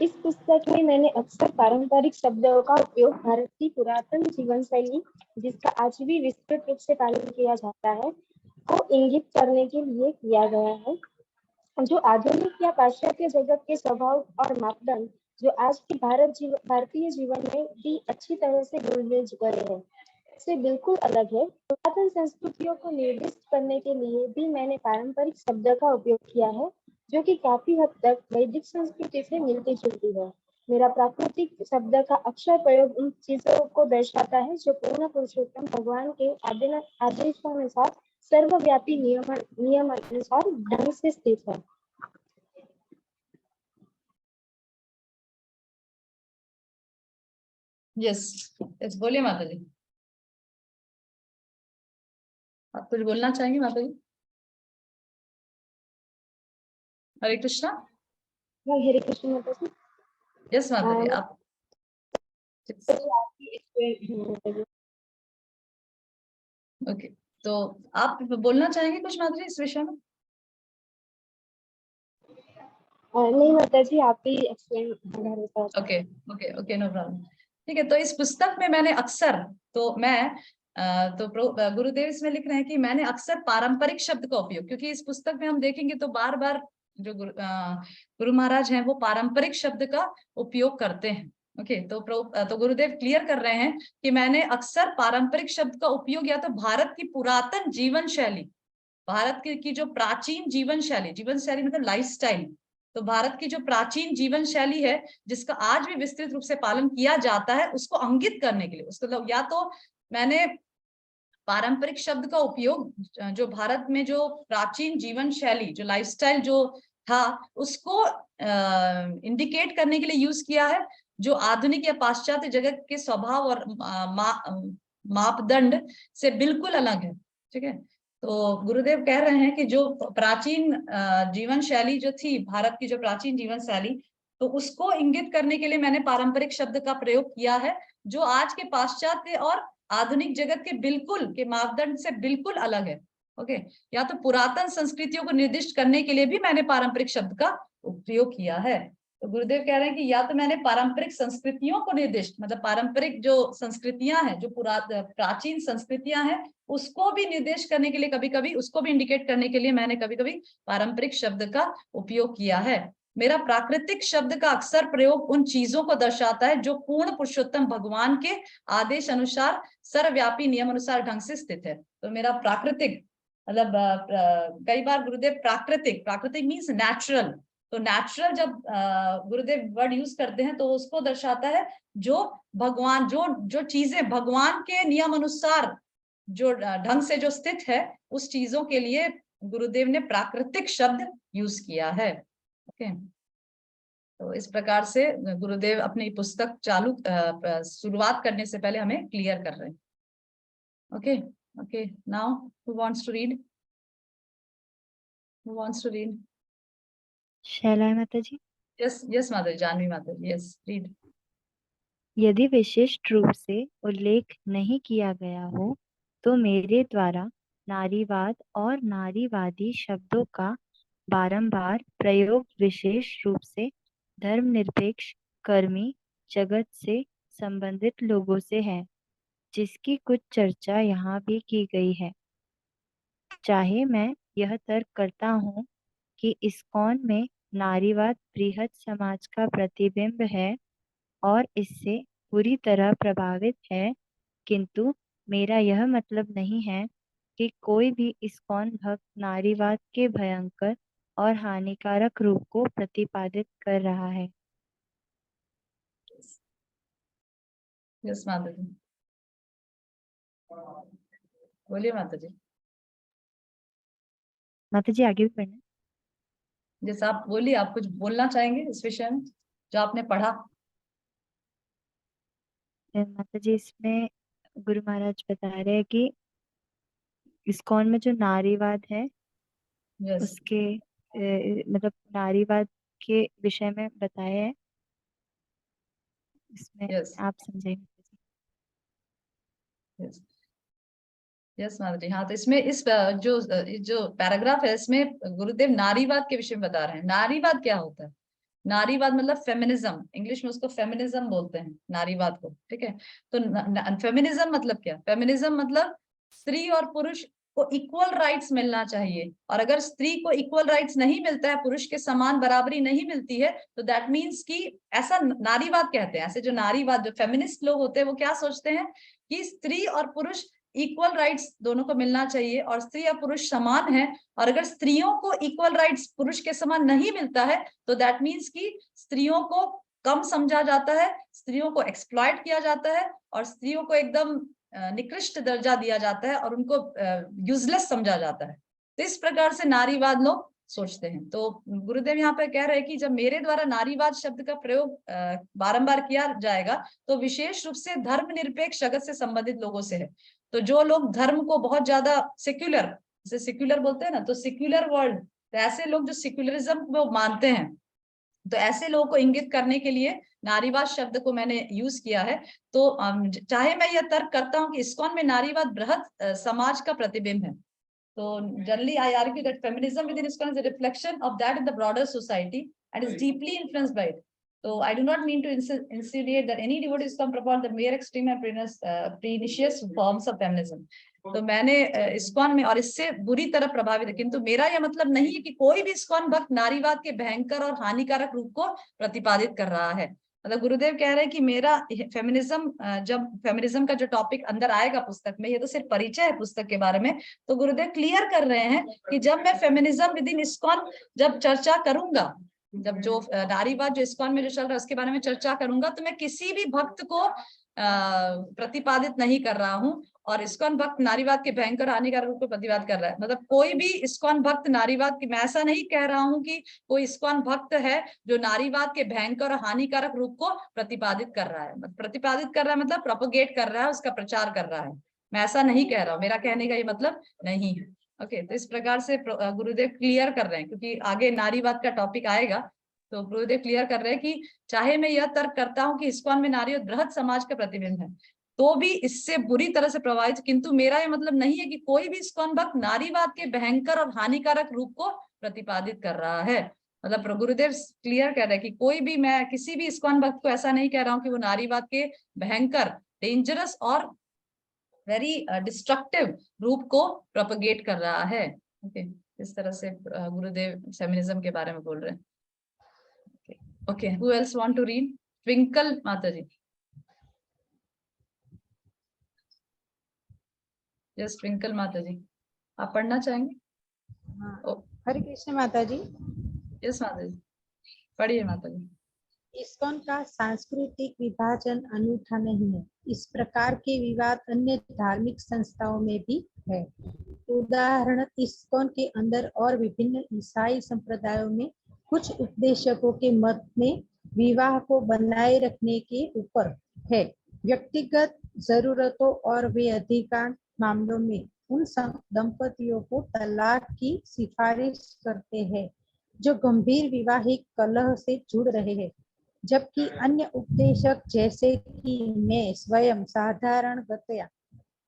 इस पुस्तक में मैंने अक्सर पारंपरिक शब्दों का उपयोग भारत की पुरातन जीवन शैली, जिसका आज भी विस्तृत रूप से पालन किया जाता है, को इंगित करने के लिए किया गया है। जो आधुनिक या पाश्चात्य जगत के स्वभाव और मापदंड जो आज की भारतीय जीवन में भी अच्छी तरह से घुल-मिल गए हैं, से बिल्कुल अलग है। पुरातन संस्कृतियों को निर्दिष्ट करने के लिए भी मैंने पारंपरिक शब्द का उपयोग किया है, जो कि काफी हद तक वैदिक संस्कृति से मिलती जुलती है। मेरा प्राकृतिक शब्द का अक्षर प्रयोग उन चीजों को दर्शाता है जो पूर्ण पुरुषोत्तम भगवान के आदेशानुसार सर्वव्यापी नियमानुसार ढंग से स्थित है। Yes, yes, बोलिए माता जी। आप कुछ बोलना चाहेंगे माता जी? हरे कृष्णा। हरे कृष्ण माता जी। यस माता जी, आप ओके, तो आप बोलना चाहेंगे कुछ माता जी इस विषय में? नहीं माता जी, आप ही एक्सप्लेन करें। Okay okay okay, no problem. ठीक है, तो इस पुस्तक में मैंने अक्सर, तो मैं गुरुदेव इसमें लिख रहे हैं कि मैंने अक्सर पारंपरिक शब्द का उपयोग, क्योंकि इस पुस्तक में हम देखेंगे तो बार बार जो गुरु महाराज हैं वो पारंपरिक शब्द का उपयोग करते हैं। ओके, तो गुरुदेव क्लियर कर रहे हैं कि मैंने अक्सर पारंपरिक शब्द का उपयोग या तो भारत की पुरातन जीवन शैली, भारत की जो प्राचीन जीवन शैली मतलब लाइफस्टाइल, तो भारत की जो प्राचीन जीवन शैली है जिसका आज भी विस्तृत रूप से पालन किया जाता है, उसको अंकित करने के लिए, उसको या तो मैंने पारंपरिक शब्द का उपयोग जो भारत में जो प्राचीन जीवन शैली, जो लाइफस्टाइल जो था, उसको इंडिकेट करने के लिए यूज किया है, जो आधुनिक या पाश्चात्य जगत के स्वभाव और मापदंड से बिल्कुल अलग है। ठीक है, तो गुरुदेव कह रहे हैं कि जो प्राचीन जीवन शैली जो थी, भारत की जो प्राचीन जीवन शैली, तो उसको इंगित करने के लिए मैंने पारंपरिक शब्द का प्रयोग किया है, जो आज के पाश्चात्य और आधुनिक जगत के बिल्कुल के मापदंड से बिल्कुल अलग है। ओके, या तो पुरातन संस्कृतियों को निर्दिष्ट करने के लिए भी मैंने पारंपरिक शब्द का उपयोग किया है। तो गुरुदेव कह रहे हैं कि या तो मैंने पारंपरिक संस्कृतियों को निर्दिष्ट, मतलब पारंपरिक जो संस्कृतियां हैं, जो प्राचीन संस्कृतियां हैं, उसको भी निर्देश करने के लिए, कभी कभी उसको भी इंडिकेट करने के लिए मैंने कभी कभी पारंपरिक शब्द का उपयोग किया है। मेरा प्राकृतिक शब्द का अक्सर प्रयोग उन चीजों को दर्शाता है जो पूर्ण पुरुषोत्तम भगवान के आदेश अनुसार सर्वव्यापी नियम अनुसार ढंग से स्थित है। तो मेरा प्राकृतिक मतलब कई बार गुरुदेव प्राकृतिक मीन्स नेचुरल, तो नेचुरल जब गुरुदेव वर्ड यूज करते हैं तो उसको दर्शाता है जो भगवान, जो चीजें भगवान के नियम अनुसार जो ढंग से जो स्थित है, उस चीजों के लिए गुरुदेव ने प्राकृतिक शब्द यूज किया है। ओके, तो इस प्रकार से गुरुदेव अपनी पुस्तक शुरुआत करने से पहले हमें क्लियर कर रहे हैं। Okay okay, now who wants to read? Who wants to read? Shaila माता जी। यस यस माता जी, जानवी माता जी, यस रीड। यदि विशिष्ट रूप से उल्लेख नहीं किया गया हो तो मेरे द्वारा नारीवाद और नारीवादी शब्दों का बारंबार प्रयोग विशेष रूप से धर्मनिरपेक्ष कर्मी जगत से संबंधित लोगों से है, जिसकी कुछ चर्चा यहाँ भी की गई है। चाहे मैं यह तर्क करता हूँ कि इस्कॉन में नारीवाद बृहत समाज का प्रतिबिंब है और इससे पूरी तरह प्रभावित है, किंतु मेरा यह मतलब नहीं है कि कोई भी इस्कॉन भक्त नारीवाद के भयंकर और हानिकारक रूप को प्रतिपादित कर रहा है। यस माता जी, बोलिए माता जी। माता जी आगे भी पढ़ना। जैसे आप बोलिए, आप कुछ बोलना चाहेंगे इस विषय में जो आपने पढ़ा? माता जी, इसमें गुरु महाराज बता रहे हैं कि इस्कॉन में जो नारीवाद है यस उसके मतलब नारीवाद के विषय में बताया है, इसमें यस आप समझेंगे। यस यस माता जी। हाँ, तो इसमें इस जो पैराग्राफ है इसमें गुरुदेव नारीवाद के विषय में बता रहे हैं। नारीवाद क्या होता है? नारीवाद मतलब फेमिनिज्म, इंग्लिश में उसको फेमिनिज्म बोलते हैं, नारीवाद को। ठीक है, तो फेमिनिज्म मतलब क्या? फेमिनिज्म मतलब स्त्री और पुरुष को इक्वल राइट्स मिलना चाहिए, और अगर स्त्री को इक्वल राइट्स नहीं मिलता है, पुरुष के समान बराबरी नहीं मिलती है, तो दैट मीन्स कि ऐसा नारीवाद कहते हैं। ऐसे जो नारीवाद, जो फेमिनिस्ट लोग होते हैं, वो क्या सोचते हैं कि स्त्री और पुरुष इक्वल राइट्स दोनों को मिलना चाहिए, और स्त्री और पुरुष समान है, और अगर स्त्रियों को इक्वल राइट्स पुरुष के समान नहीं मिलता है, तो दैट मीन्स कि स्त्रियों को कम समझा जाता है, स्त्रियों को एक्सप्लॉइट किया जाता है, और स्त्रियों को एकदम निकृष्ट दर्जा दिया जाता है, और उनको यूजलेस समझा जाता है। तो इस प्रकार से नारीवाद लोग सोचते हैं। तो गुरुदेव यहाँ पे कह रहे हैं कि जब मेरे द्वारा नारीवाद शब्द का प्रयोग बारंबार किया जाएगा, तो विशेष रूप से धर्मनिरपेक्ष जगत से संबंधित लोगों से है। तो जो लोग धर्म को बहुत ज्यादा सेक्युलर, जैसे सेक्युलर बोलते हैं ना, तो सेक्युलर वर्ल्ड, तो ऐसे लोग जो सेक्युलरिज्म को मानते हैं, तो ऐसे लोगों को इंगित करने के लिए नारीवाद शब्द को मैंने यूज किया है। तो चाहे मैं यह तर्क करता हूं कि इस्कॉन में नारीवाद बृहत समाज का प्रतिबिंब है, तो generally I argue that feminism within ISKCON is a reflection of that in the broader society and is deeply influenced by it. So I do not mean to insinuate that any devotees come upon the mere extreme and pernicious forms of feminism. तो मैंने ISKCON में और इससे बुरी तरह प्रभावित है, किंतु मेरा यह मतलब नहीं है कि कोई भी ISKCON भक्त नारीवाद के भयंकर और हानिकारक रूप को प्रतिपादित कर रहा है। मतलब गुरुदेव कह रहे हैं कि मेरा फेमिनिज्म, जब फेमिनिज्म का जो टॉपिक अंदर आएगा पुस्तक में, ये तो सिर्फ परिचय है पुस्तक के बारे में, तो गुरुदेव क्लियर कर रहे हैं कि जब मैं फेमिनिज्म विद इन ISKCON जब चर्चा करूंगा, जब जो नारीवाद जो ISKCON में जो चल रहा है उसके बारे में चर्चा करूंगा, तो मैं किसी भी भक्त को प्रतिपादित नहीं कर रहा हूँ, और ISKCON भक्त नारीवाद के भयंकर हानिकारक रूप को प्रतिवाद कर रहा है। मतलब कोई भी ISKCON भक्त नारीवाद की, मैं ऐसा नहीं कह रहा हूँ कि कोई ISKCON भक्त है जो नारीवाद के भयंकर और हानिकारक रूप को प्रतिपादित कर रहा है। प्रतिपादित कर रहा है मतलब प्रोपोगेट कर रहा है, उसका प्रचार कर रहा है, मैं ऐसा नहीं कह रहा हूँ, मेरा कहने का ये मतलब नहीं है। ओके, तो इस प्रकार से गुरुदेव क्लियर कर रहे हैं, क्योंकि आगे नारीवाद का टॉपिक आएगा, तो गुरुदेव क्लियर कर रहे हैं कि चाहे मैं यह तर्क करता हूँ कि ISKCON में नारी और बृहत समाज का प्रतिबिंब है, तो भी इससे बुरी तरह से प्रभावित, किंतु मेरा यह मतलब नहीं है कि कोई भी ISKCON भक्त नारीवाद के भयंकर और हानिकारक रूप को प्रतिपादित कर रहा है। मतलब गुरुदेव क्लियर कह रहे हैं कि कोई भी, मैं किसी भी ISKCON भक्त को ऐसा नहीं कह रहा हूँ कि वो नारीवाद के भयंकर, डेंजरस और वेरी डिस्ट्रक्टिव रूप को प्रोपोगेट कर रहा है। ओके, इस तरह से गुरुदेव फेमिनिज्म के बारे में बोल रहे हैं। Okay, who else want to read? Twinkle माता जी, यस ट्विंकल माता जी, आप पढ़ना चाहेंगे? हरे कृष्ण माता जी। यस माता जी, पढ़िए माता जी। ISKCON का सांस्कृतिक विभाजन अनूठा नहीं है। इस प्रकार के विवाद अन्य धार्मिक संस्थाओं में भी है। उदाहरण, ISKCON के अंदर और विभिन्न ईसाई संप्रदायों में कुछ उपदेशकों के मत में विवाह को बनाए रखने के ऊपर है। व्यक्तिगत जरूरतों और वे अधिकांश मामलों में उन दंपतियों को तलाक की सिफारिश करते हैं जो गंभीर विवाहिक कलह से जुड़ रहे हैं, जबकि अन्य उपदेशक जैसे कि मैं स्वयं साधारणतया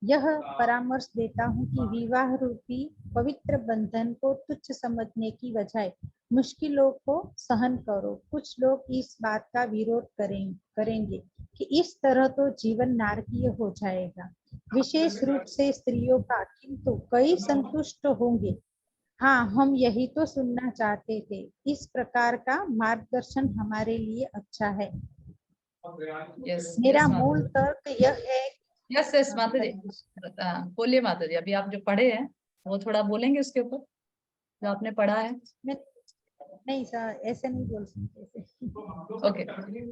यह परामर्श देता हूं कि विवाह रूपी पवित्र बंधन को तुच्छ समझने की बजाय मुश्किलों को सहन करो। कुछ लोग इस बात का विरोध करेंगे कि इस तरह तो जीवन नारकीय हो जाएगा, विशेष रूप से स्त्रियों का, किंतु कई संतुष्ट होंगे। हाँ, हम यही तो सुनना चाहते थे। इस प्रकार का मार्गदर्शन हमारे लिए अच्छा है। मेरा मूल तर्क यह है। यस यस माता जी, बोलिए माता जी। अभी आप जो पढ़े हैं वो थोड़ा बोलेंगे उसके ऊपर, जो आपने पढ़ा है? नहीं सर, ऐसे नहीं बोल सकते।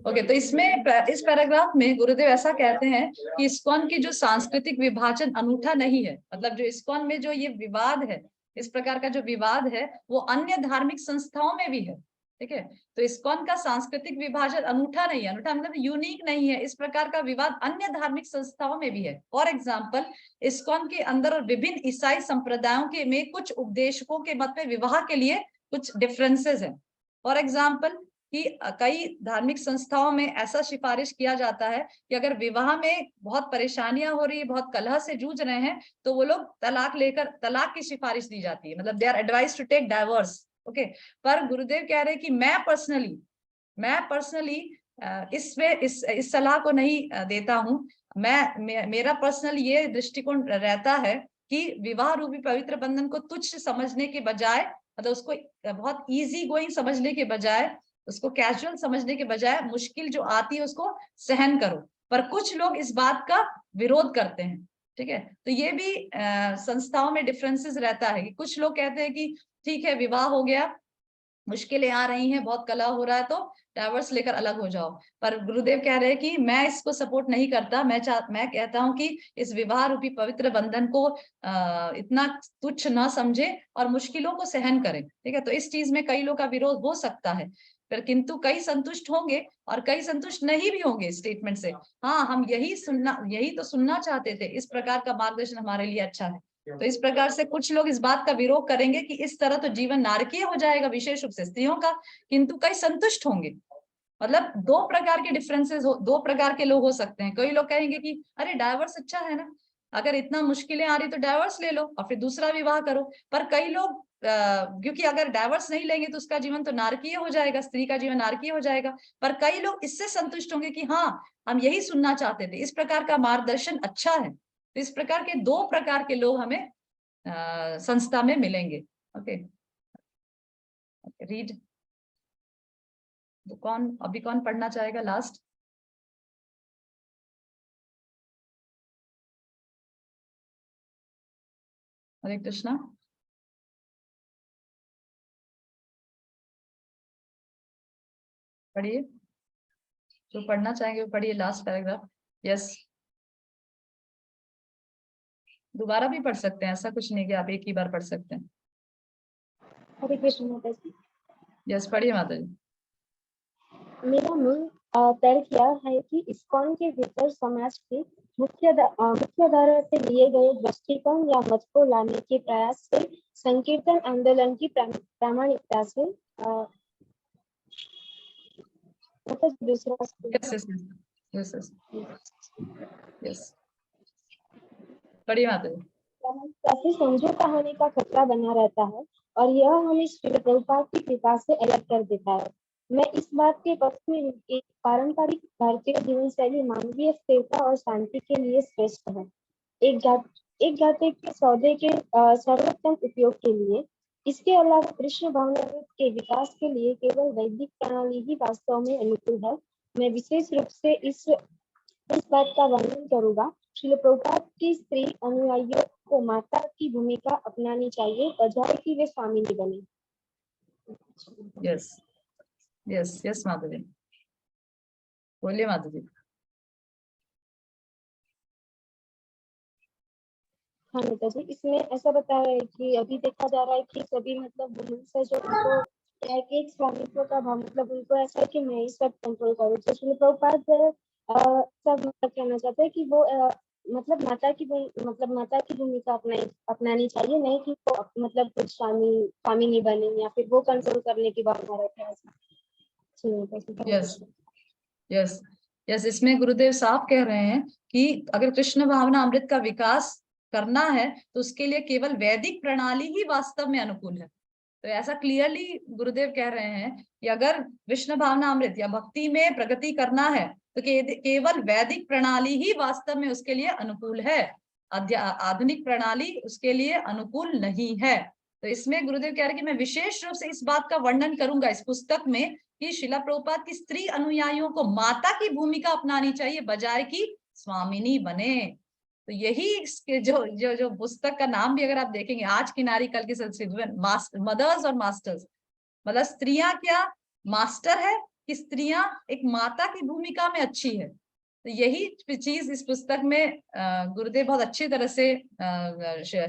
ओके, तो इसमें इस पैराग्राफ में गुरुदेव ऐसा कहते हैं कि ISKCON की जो सांस्कृतिक विभाजन अनूठा नहीं है। मतलब जो ISKCON में जो ये विवाद है, इस प्रकार का जो विवाद है, वो अन्य धार्मिक संस्थाओं में भी है। ठीक है, तो ISKCON का सांस्कृतिक विभाजन अनूठा नहीं है, अनूठा मतलब यूनिक नहीं है। इस प्रकार का विवाद अन्य धार्मिक संस्थाओं में भी है। फॉर एग्जाम्पल, ISKCON के अंदर और विभिन्न ईसाई संप्रदायों के में कुछ उपदेशकों के मत में विवाह के लिए कुछ डिफरेंसेस हैं। फॉर एग्जाम्पल कि कई धार्मिक संस्थाओं में ऐसा सिफारिश किया जाता है कि अगर विवाह में बहुत परेशानियां हो रही है, बहुत कलह से जूझ रहे हैं, तो वो लोग तलाक की सिफारिश दी जाती है, मतलब they are advise to take divorce. Okay, पर गुरुदेव कह रहे हैं कि मैं पर्सनली इस सलाह को नहीं देता हूं। मेरा पर्सनल ये दृष्टिकोण रहता है कि विवाह रूपी पवित्र बंधन को तुच्छ समझने के बजाय, मतलब उसको बहुत इजी गोइंग समझने के बजाय, उसको कैजुअल समझने के बजाय, मुश्किल जो आती है उसको सहन करो। पर कुछ लोग इस बात का विरोध करते हैं, ठीक है। तो ये भी संस्थाओं में डिफरेंसेस रहता है कि कुछ लोग कहते हैं कि ठीक है, विवाह हो गया, मुश्किलें आ रही हैं, बहुत कलह हो रहा है, तो डाइवर्स लेकर अलग हो जाओ। पर गुरुदेव कह रहे हैं कि मैं इसको सपोर्ट नहीं करता। मैं कहता हूं कि इस विवाह रूपी पवित्र बंधन को इतना तुच्छ ना समझे और मुश्किलों को सहन करें, ठीक है। तो इस चीज में कई लोग का विरोध हो सकता है, पर किंतु कई संतुष्ट होंगे और कई संतुष्ट नहीं भी होंगे स्टेटमेंट से। हाँ, हम यही तो सुनना चाहते थे, इस प्रकार का मार्गदर्शन हमारे लिए अच्छा है। तो इस प्रकार से कुछ लोग इस बात का विरोध करेंगे कि इस तरह तो जीवन नारकीय हो जाएगा, विशेष रूप से स्त्रियों का, किंतु कई संतुष्ट होंगे। मतलब दो प्रकार के डिफरेंसेस दो प्रकार के लोग हो सकते हैं। कई लोग कहेंगे कि अरे डाइवर्स अच्छा है ना, अगर इतना मुश्किलें आ रही तो डाइवर्स ले लो और फिर दूसरा विवाह करो। पर कई लोग क्योंकि अगर डाइवर्स नहीं लेंगे तो उसका जीवन तो नारकीय हो जाएगा, स्त्री का जीवन नारकीय हो जाएगा। पर कई लोग इससे संतुष्ट होंगे कि हाँ, हम यही सुनना चाहते थे, इस प्रकार का मार्गदर्शन अच्छा है। तो इस प्रकार के दो प्रकार के लोग हमें संस्था में मिलेंगे। Okay, read. तो अभी कौन पढ़ना चाहेगा लास्ट? हरे कृष्णा। पढ़िए, जो पढ़ना चाहेंगे वो पढ़िए, लास्ट पैराग्राफ। यस, दोबारा भी पढ़ सकते हैं, ऐसा कुछ नहीं कि आप एक ही बार पढ़ सकते हैं। हरे कृष्ण माता जी। यस, पढ़िए माता जी। मेरा मूल तर्क यह है कि इस्कॉन के भीतर समाज के मुख्य धारा से लिए गए दृष्टिकोण या मत को लाने के प्रयास से संकीर्तन आंदोलन की प्रामाणिकता से मतलब दूसरा यस, पढ़िए माता जी। काफी समझौता होने का खतरा बना रहता है और यह हमें श्री प्रभुपाद की कृपा से अलग कर देता है। मैं इस बात के पक्ष में एक पारंपरिक भारतीय जीवन शैली मानवीय स्थिरता और शांति के लिए श्रेष्ठ है। एक घाटे के सौदे के सर्वोत्तम उपयोग के लिए। इसके अलावा कृष्ण भावनामृत के विकास के लिए केवल वैदिक प्रणाली ही वास्तव में अनुकूल है। मैं विशेष रूप से इस बात का वर्णन करूंगा। श्रील प्रभुपाद की स्त्री अनुयायियों को माता की भूमिका अपनानी चाहिए, बजाय कि वे स्वामिनी बने। यस यस यस माता जी, बोलिए माता जी। हाँ माता जी, इसमें ऐसा बताया है कि अभी देखा जा रहा है कि सभी मतलब वुमेन से जो उनको एक स्वामित्व का भाव, मतलब उनको ऐसा है कि मैं ही सब कंट्रोल करूँ। तो श्रील प्रभुपाद सब मतलब कहना चाहते हैं कि वो मतलब माता की भूमिका अपनानी चाहिए, नहीं कि वो मतलब कुछ स्वामी बने या फिर वो कंट्रोल करने की भावना रखे। यस यस यस, इसमें गुरुदेव साफ कह रहे हैं कि अगर कृष्ण भावना अमृत का विकास करना है तो उसके लिए केवल वैदिक प्रणाली ही वास्तव में अनुकूल है। तो ऐसा क्लियरली गुरुदेव कह रहे हैं कि अगर विष्णु भावना अमृत या भक्ति में प्रगति करना है तो केवल वैदिक प्रणाली ही वास्तव में उसके लिए अनुकूल है, आधुनिक प्रणाली उसके लिए अनुकूल नहीं है। तो इसमें गुरुदेव कह रहे हैं कि मैं विशेष रूप से इस बात का वर्णन करूंगा इस पुस्तक में कि शिला प्रभुपाद की स्त्री अनुयायियों को माता की भूमिका अपनानी चाहिए, बजाय कि स्वामिनी बने। तो यही जो पुस्तक का नाम भी अगर आप देखेंगे, आज की नारी कल की संस्कृति, मदर्स और मास्टर्स, मतलब स्त्रियां क्या मास्टर है कि स्त्रियां एक माता की भूमिका में अच्छी है। तो यही चीज इस पुस्तक में गुरुदेव बहुत अच्छी तरह से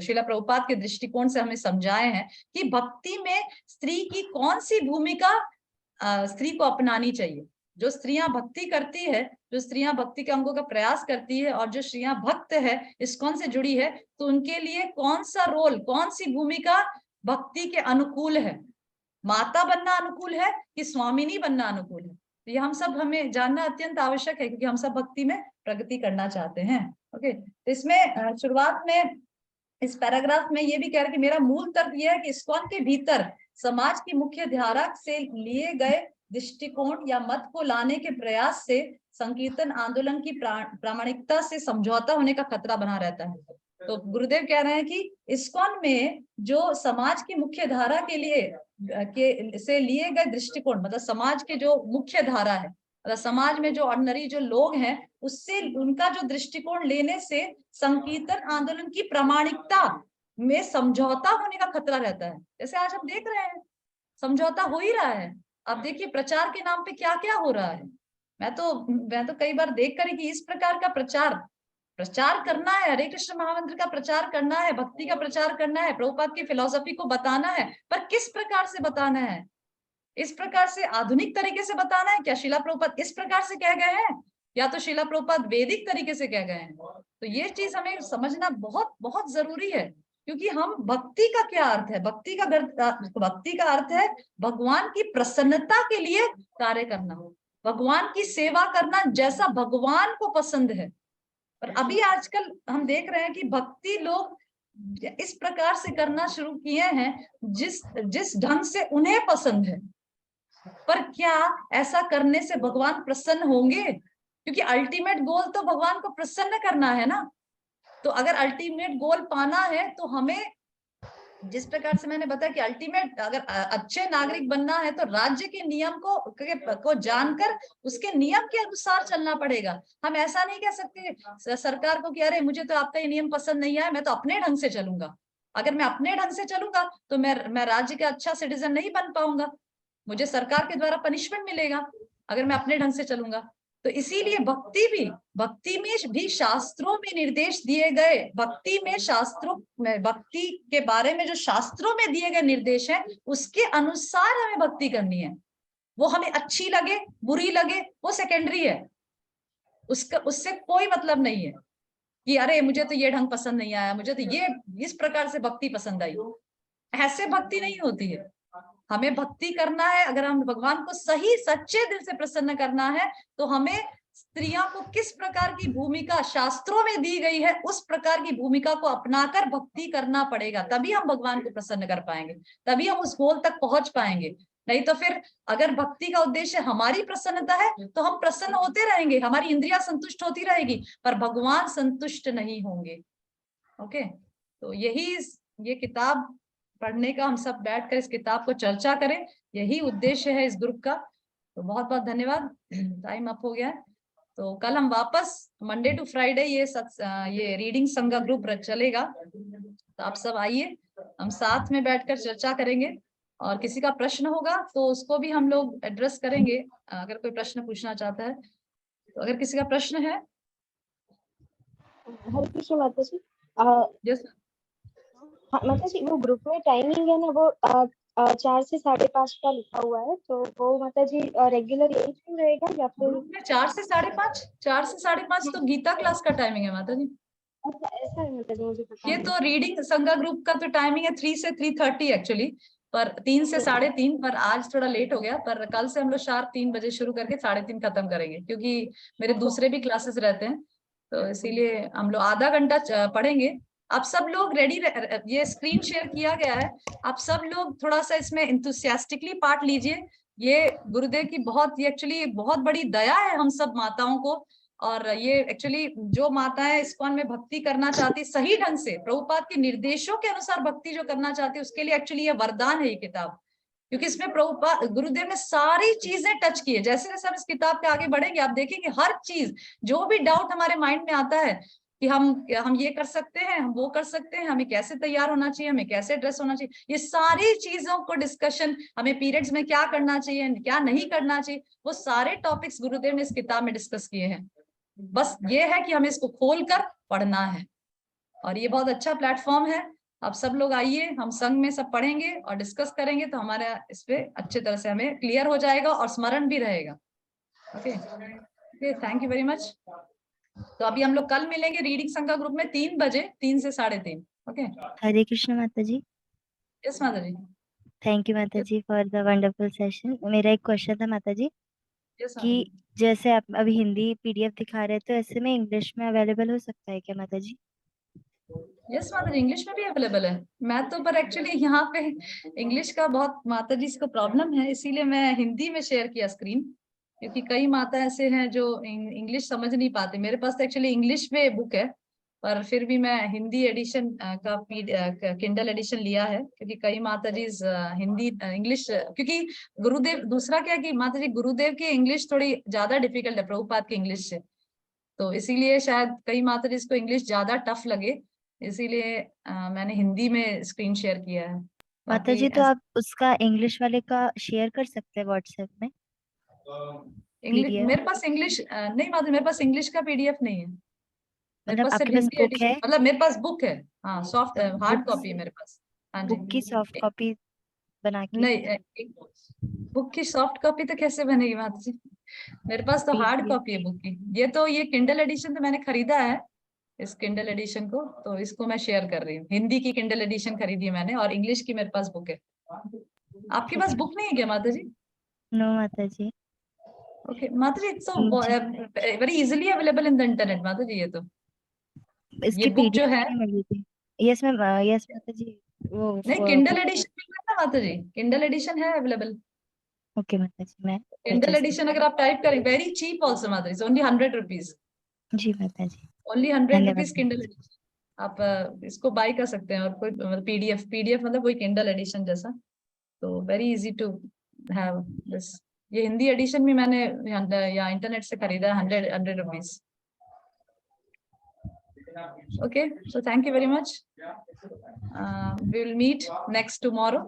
शिला प्रभुपाद के दृष्टिकोण से हमें समझाए हैं कि भक्ति में स्त्री की कौन सी भूमिका स्त्री को अपनानी चाहिए। जो स्त्रियां भक्ति करती है, जो स्त्रियां भक्ति के अंगों का प्रयास करती है और जो स्त्रियां भक्त है, इस्कॉन से जुड़ी है, तो उनके लिए कौन सा रोल, कौन सी भूमिका भक्ति के अनुकूल है। माता बनना अनुकूल है कि स्वामिनी बनना अनुकूल है? तो ये हम सब हमें जानना अत्यंत आवश्यक है, क्योंकि हम सब भक्ति में प्रगति करना चाहते हैं। ओके, तो इसमें शुरुआत में इस पैराग्राफ में ये भी कह रहा है कि मेरा मूल तर्क यह है कि इस्कॉन के भीतर समाज की मुख्य धारा से लिए गए दृष्टिकोण या मत को लाने के प्रयास से संकीर्तन आंदोलन की प्रामाणिकता से समझौता होने का खतरा बना रहता है। तो गुरुदेव कह रहे हैं कि इस्कॉन में जो समाज की मुख्य धारा के लिए से लिए गए दृष्टिकोण, मतलब समाज के जो मुख्य धारा है, मतलब समाज में जो ऑर्डिनरी जो लोग हैं, उससे उनका जो दृष्टिकोण लेने से संकीर्तन आंदोलन की प्रामाणिकता में समझौता होने का खतरा रहता है। जैसे आज हम देख रहे हैं समझौता हो ही रहा है। अब देखिए प्रचार के नाम पे क्या क्या हो रहा है। मैं तो कई बार देख कर कि इस प्रकार का प्रचार करना है, हरे कृष्ण महामंत्र का प्रचार करना है, भक्ति का प्रचार करना है, प्रभुपाद की फिलॉसफी को बताना है, पर किस प्रकार से बताना है? इस प्रकार से आधुनिक तरीके से बताना है क्या? शिला प्रभुपाद इस प्रकार से कह गए हैं, या तो शिला प्रभुपाद वैदिक तरीके से कह गए हैं? तो ये चीज हमें समझना बहुत बहुत जरूरी है, क्योंकि हम भक्ति का क्या अर्थ है? भक्ति का अर्थ है भगवान की प्रसन्नता के लिए कार्य करना, भगवान की सेवा करना जैसा भगवान को पसंद है। और अभी आजकल हम देख रहे हैं कि भक्ति लोग इस प्रकार से करना शुरू किए हैं जिस ढंग से उन्हें पसंद है। पर क्या ऐसा करने से भगवान प्रसन्न होंगे? क्योंकि अल्टीमेट गोल तो भगवान को प्रसन्न करना है ना। तो अगर अल्टीमेट गोल पाना है तो हमें, जिस प्रकार से मैंने बताया कि अल्टीमेट अगर अच्छे नागरिक बनना है तो राज्य के नियम को जानकर उसके नियम के अनुसार चलना पड़ेगा। हम ऐसा नहीं कह सकते सरकार को कि अरे मुझे तो आपका ये नियम पसंद नहीं आया, मैं तो अपने ढंग से चलूंगा। अगर मैं अपने ढंग से चलूंगा तो मैं राज्य का अच्छा सिटीजन नहीं बन पाऊंगा, मुझे सरकार के द्वारा पनिशमेंट मिलेगा अगर मैं अपने ढंग से चलूंगा। तो इसीलिए भक्ति में भी शास्त्रों में निर्देश दिए गए, भक्ति के बारे में जो शास्त्रों में दिए गए निर्देश हैं उसके अनुसार हमें भक्ति करनी है। वो हमें अच्छी लगे बुरी लगे वो सेकेंडरी है, उससे कोई मतलब नहीं है कि अरे मुझे तो ये ढंग पसंद नहीं आया, मुझे तो ये इस प्रकार से भक्ति पसंद आई। ऐसे भक्ति नहीं होती है। हमें भक्ति करना है, अगर हम भगवान को सही सच्चे दिल से प्रसन्न करना है तो हमें स्त्रियों को किस प्रकार की भूमिका शास्त्रों में दी गई है उस प्रकार की भूमिका को अपनाकर भक्ति करना पड़ेगा। तभी हम भगवान को प्रसन्न कर पाएंगे, तभी हम उस गोल तक पहुंच पाएंगे। नहीं तो फिर अगर भक्ति का उद्देश्य हमारी प्रसन्नता है तो हम प्रसन्न होते रहेंगे, हमारी इंद्रियां संतुष्ट होती रहेगी, पर भगवान संतुष्ट नहीं होंगे। ओके, तो ये किताब पढ़ने का, हम सब बैठकर इस किताब को चर्चा करें, यही उद्देश्य है इस ग्रुप का। तो बहुत बहुत धन्यवाद। टाइम अप हो गया है, तो कल हम वापस मंडे टू फ्राइडे ये रीडिंग संघ ग्रुप चलेगा। तो आप सब आइए, हम साथ में बैठकर चर्चा करेंगे, और किसी का प्रश्न होगा तो उसको भी हम लोग एड्रेस करेंगे, अगर कोई प्रश्न पूछना चाहता है तो। अगर किसी का प्रश्न है। हरे कृष्ण माता जी। यस हाँ माता जी, वो ग्रुप में टाइमिंग है ना, वो 4 से 5:30 का लिखा हुआ है, तो वो माता जी रेगुलर यही टाइम रहेगा या फिर 4 से 5:30? 4 से 5:30 तो गीता क्लास का टाइमिंग है माता जी। अच्छा ऐसा है माता जी, मुझे पता ये नहीं। तो रीडिंग संघा ग्रुप का तो टाइमिंग है 3 से 3:30 एक्चुअली, पर 3 से 3:30, पर आज थोड़ा लेट हो गया। पर कल से हम लोग शार्प 3 बजे शुरू करके 3:30 खत्म करेंगे, क्योंकि मेरे दूसरे भी क्लासेस रहते हैं, तो इसीलिए हम लोग आधा घंटा पढ़ेंगे। आप सब लोग रेडी, ये स्क्रीन शेयर किया गया है, आप सब लोग थोड़ा सा इसमें इंथुसियास्टिकली पार्ट लीजिए। ये गुरुदेव की एक्चुअली बहुत बड़ी दया है हम सब माताओं को, और ये एक्चुअली जो माताएं इस्कॉन में भक्ति करना चाहती सही ढंग से प्रभुपाद के निर्देशों के अनुसार भक्ति जो करना चाहती उसके लिए एक्चुअली ये वरदान है ये किताब, क्योंकि इसमें प्रभुपाद गुरुदेव ने सारी चीजें टच की है। जैसे जैसे हम इस किताब पे आगे बढ़ेंगे आप देखेंगे हर चीज, जो भी डाउट हमारे माइंड में आता है कि हम ये कर सकते हैं, हम वो कर सकते हैं, हमें कैसे तैयार होना चाहिए, हमें कैसे ड्रेस होना चाहिए, ये सारी चीजों को डिस्कशन, हमें पीरियड्स में क्या करना चाहिए क्या नहीं करना चाहिए, वो सारे टॉपिक्स गुरुदेव ने इस किताब में डिस्कस किए हैं। बस ये है कि हमें इसको खोलकर पढ़ना है, और ये बहुत अच्छा प्लेटफॉर्म है। आप सब लोग आइए, हम संघ में सब पढ़ेंगे और डिस्कस करेंगे, तो हमारे इस पे अच्छे तरह से हमें क्लियर हो जाएगा और स्मरण भी रहेगा। Okay, thank you very much. तो अभी हम लोग कल मिलेंगे रीडिंग संघ ग्रुप में 3 बजे, 3 से 3:30। ओके, हरे कृष्ण माता जी। यस माता जी। थैंक यू माता जी फॉर द वंडरफुल सेशन। मेरा एक क्वेश्चन था माता जी यस कि जैसे आप अभी हिंदी पीडीएफ दिखा रहे थे, ऐसे में इंग्लिश में अवेलेबल हो सकता है क्या माता जी? यस माता जी, इंग्लिश में भी अवेलेबल है। मैं तो पर एक्चुअली यहाँ पे इंग्लिश का बहुत माता जी को प्रॉब्लम है, इसीलिए मैं हिंदी में शेयर किया स्क्रीन, क्योंकि कई माता ऐसे हैं जो इंग्लिश समझ नहीं पाते। मेरे पास तो एक्चुअली इंग्लिश में बुक है, पर फिर भी मैं हिंदी एडिशन का किंडल एडिशन लिया है, क्योंकि कई माता जी हिंदी इंग्लिश, क्योंकि गुरुदेव, दूसरा क्या कि माता जी गुरुदेव की इंग्लिश थोड़ी ज्यादा डिफिकल्ट है प्रभुपाद की इंग्लिश से, तो इसीलिए शायद कई माता जी को इंग्लिश ज्यादा टफ लगे, इसीलिए मैंने हिंदी में स्क्रीन शेयर किया है। माता बाकी जी तो आप उसका इंग्लिश वाले का शेयर कर सकते हैं व्हाट्सएप में इंग्लिश PDF? मेरे पास इंग्लिश नहीं माता जी, मेरे पास इंग्लिश का पीडीएफ नहीं है, मेरे मतलब पास सिर्फ आपके पास हिंदी बुक एडिशन, है? मतलब मेरे पास बुक है, हाँ सॉफ्ट हार्ड बुक कॉपी है मेरे पास। हाँ जी। बुक की सॉफ्ट कॉपी बना के नहीं, बुक की सॉफ्ट कॉपी तो कैसे बनेगी माता जी, मेरे पास तो हार्ड PDF? कॉपी है बुक की। ये किंडल एडिशन तो मैंने खरीदा है, इस किंडल एडिशन को, तो इसको मैं शेयर कर रही हूँ। हिंदी की किंडल एडिशन खरीदी है मैंने, और इंग्लिश की मेरे पास बुक है। आपके पास बुक नहीं है क्या माता जी? नो माता जी। ओके माता जी, इट्स जी, very easily available in the internet माता जी। ये इसकी बुक जो PDF है, नहीं मिली थी। यस मैम, यस माता जी। वो नहीं किंडल बुक। एडिशन मिल रहा है ना माता जी, किंडल एडिशन है अवेलेबल। ओके माता जी, मैं किंडल परचेस एडिशन अगर आप टाइप करें, वेरी चीप ऑल्सो माता जी, ओनली 100 रुपीज, जी माता जी। ओनली 100 रुपीज धन्यवाद। Kindle edition. आप इसको बाय कर सकते हैं, और कोई पीडीएफ मतलब वही किंडल एडिशन जैसा, तो very easy to have this. ये हिंदी एडिशन भी मैंने या इंटरनेट से खरीदा है, 100 rupees. Okay, so thank you very much, we will meet next tomorrow.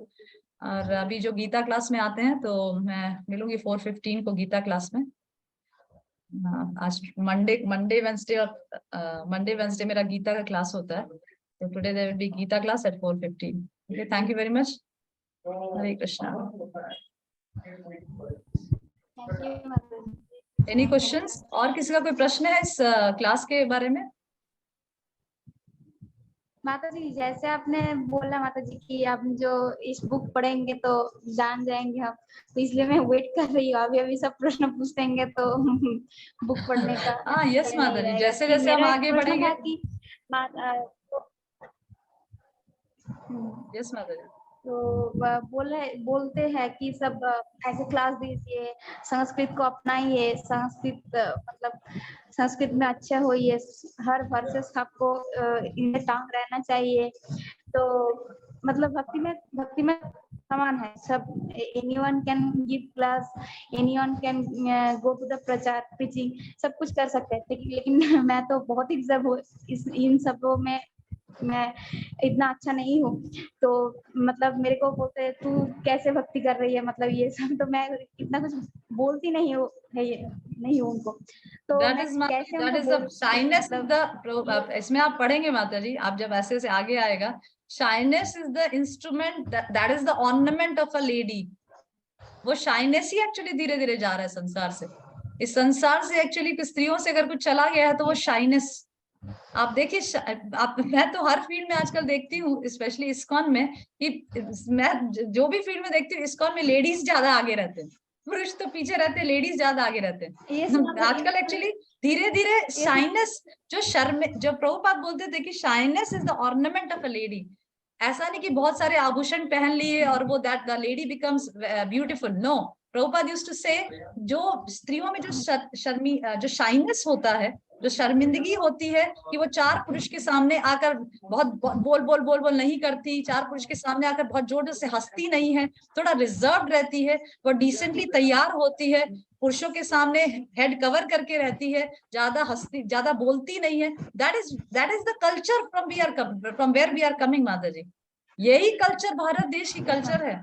और अभी जो गीता क्लास में आते हैं तो मैं मिलूंगी 4:15 को गीता क्लास में। आज मंडे वेंसडे और मंडे वेंसडे मेरा गीता का क्लास होता है, तो today there will be Gita class at 4:15। Okay, thank you very much. Hare Krishna. Thank you माता जी। Any questions? और किसी का कोई प्रश्न है इस क्लास के बारे में? माता जी जैसे आपने बोला माता जी कि आप जो इस बुक पढ़ेंगे तो जान जाएंगे हम, तो इसलिए मैं वेट कर रही हूँ। अभी अभी सब प्रश्न पूछेंगे तो बुक पढ़ने का हाँ यस समय माता नहीं जी, रहेगा। जैसे कि जैसे हम मेरा एक आगे प्रश्न बढ़ेंगे। था कि यस माता जी। तो बोलते हैं कि सब ऐसे क्लास दीजिए, संस्कृत को अपनाइए, संस्कृत मतलब संस्कृत में अच्छा होइए, हर वर्सेस आपको इनमें टांग रहना चाहिए। तो मतलब भक्ति में समान है सब। Anyone can give class, anyone can go to the प्रचार प्रीचिंग, सब कुछ कर सकते हैं। लेकिन मैं तो बहुत ही इन सबों में मैं इतना अच्छा नहीं हूँ। तो मतलब मेरे को बोलते हैं तू कैसे भक्ति कर रही है, मतलब ये सब, तो मैं इतना कुछ बोलती नहीं हूँ, नहीं हूँ उनको, तो मैं कैसे दैट उनको इज द शाइनेस इज मतलब द, इसमें आप पढ़ेंगे माता जी, आप जब ऐसे से आगे आएगा, shyness is the instrument, that is the ornament of a lady. वो शाइनेस ही एक्चुअली धीरे धीरे जा रहा है संसार से। इस संसार से एक्चुअली स्त्रियों से अगर कुछ चला गया है तो वो शाइनेस। आप देखिए, आप, मैं तो हर फील्ड में आजकल देखती हूँ, स्पेशली इस्कॉन में, कि मैं जो भी फील्ड में देखती हूँ, इस्कॉन में लेडीज ज्यादा आगे रहते हैं, पुरुष तो पीछे रहते हैं, लेडीज ज्यादा आगे रहते हैं। आजकल एक्चुअली धीरे धीरे शाइनेस, जो प्रभुपाद बोलते थे कि shyness is the ornament of a lady. ऐसा नहीं कि बहुत सारे आभूषण पहन लिए और वो that the lady becomes beautiful, no. Prabhupada used to say, जो स्त्रियों में जो शाइनेस होता है, जो शर्मिंदगी होती है कि वो चार पुरुष के सामने आकर बहुत बोल नहीं करती, चार पुरुष के सामने आकर बहुत जोर जोर से हंसती नहीं है, थोड़ा रिजर्व रहती है, वो डिसेंटली तैयार होती है, पुरुषों के सामने हेड कवर करके रहती है, ज्यादा हंसती, ज्यादा बोलती नहीं है। That is the culture from where we are coming माता जी। यही कल्चर भारत देश की कल्चर है।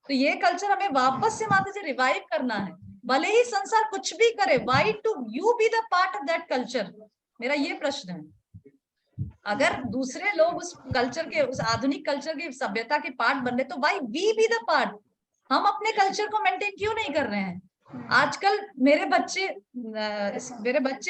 तो ये कल्चर हमें वापस से माता जी रिवाइव करना है, भले ही संसार कुछ भी करे, why to you be the part of that culture. मेरा ये प्रश्न है, अगर दूसरे लोग उस कल्चर के, उस आधुनिक कल्चर की सभ्यता के पार्ट बन रहे, तो why we be the part. हम अपने कल्चर को मेंटेन क्यों नहीं कर रहे हैं? आजकल मेरे बच्चे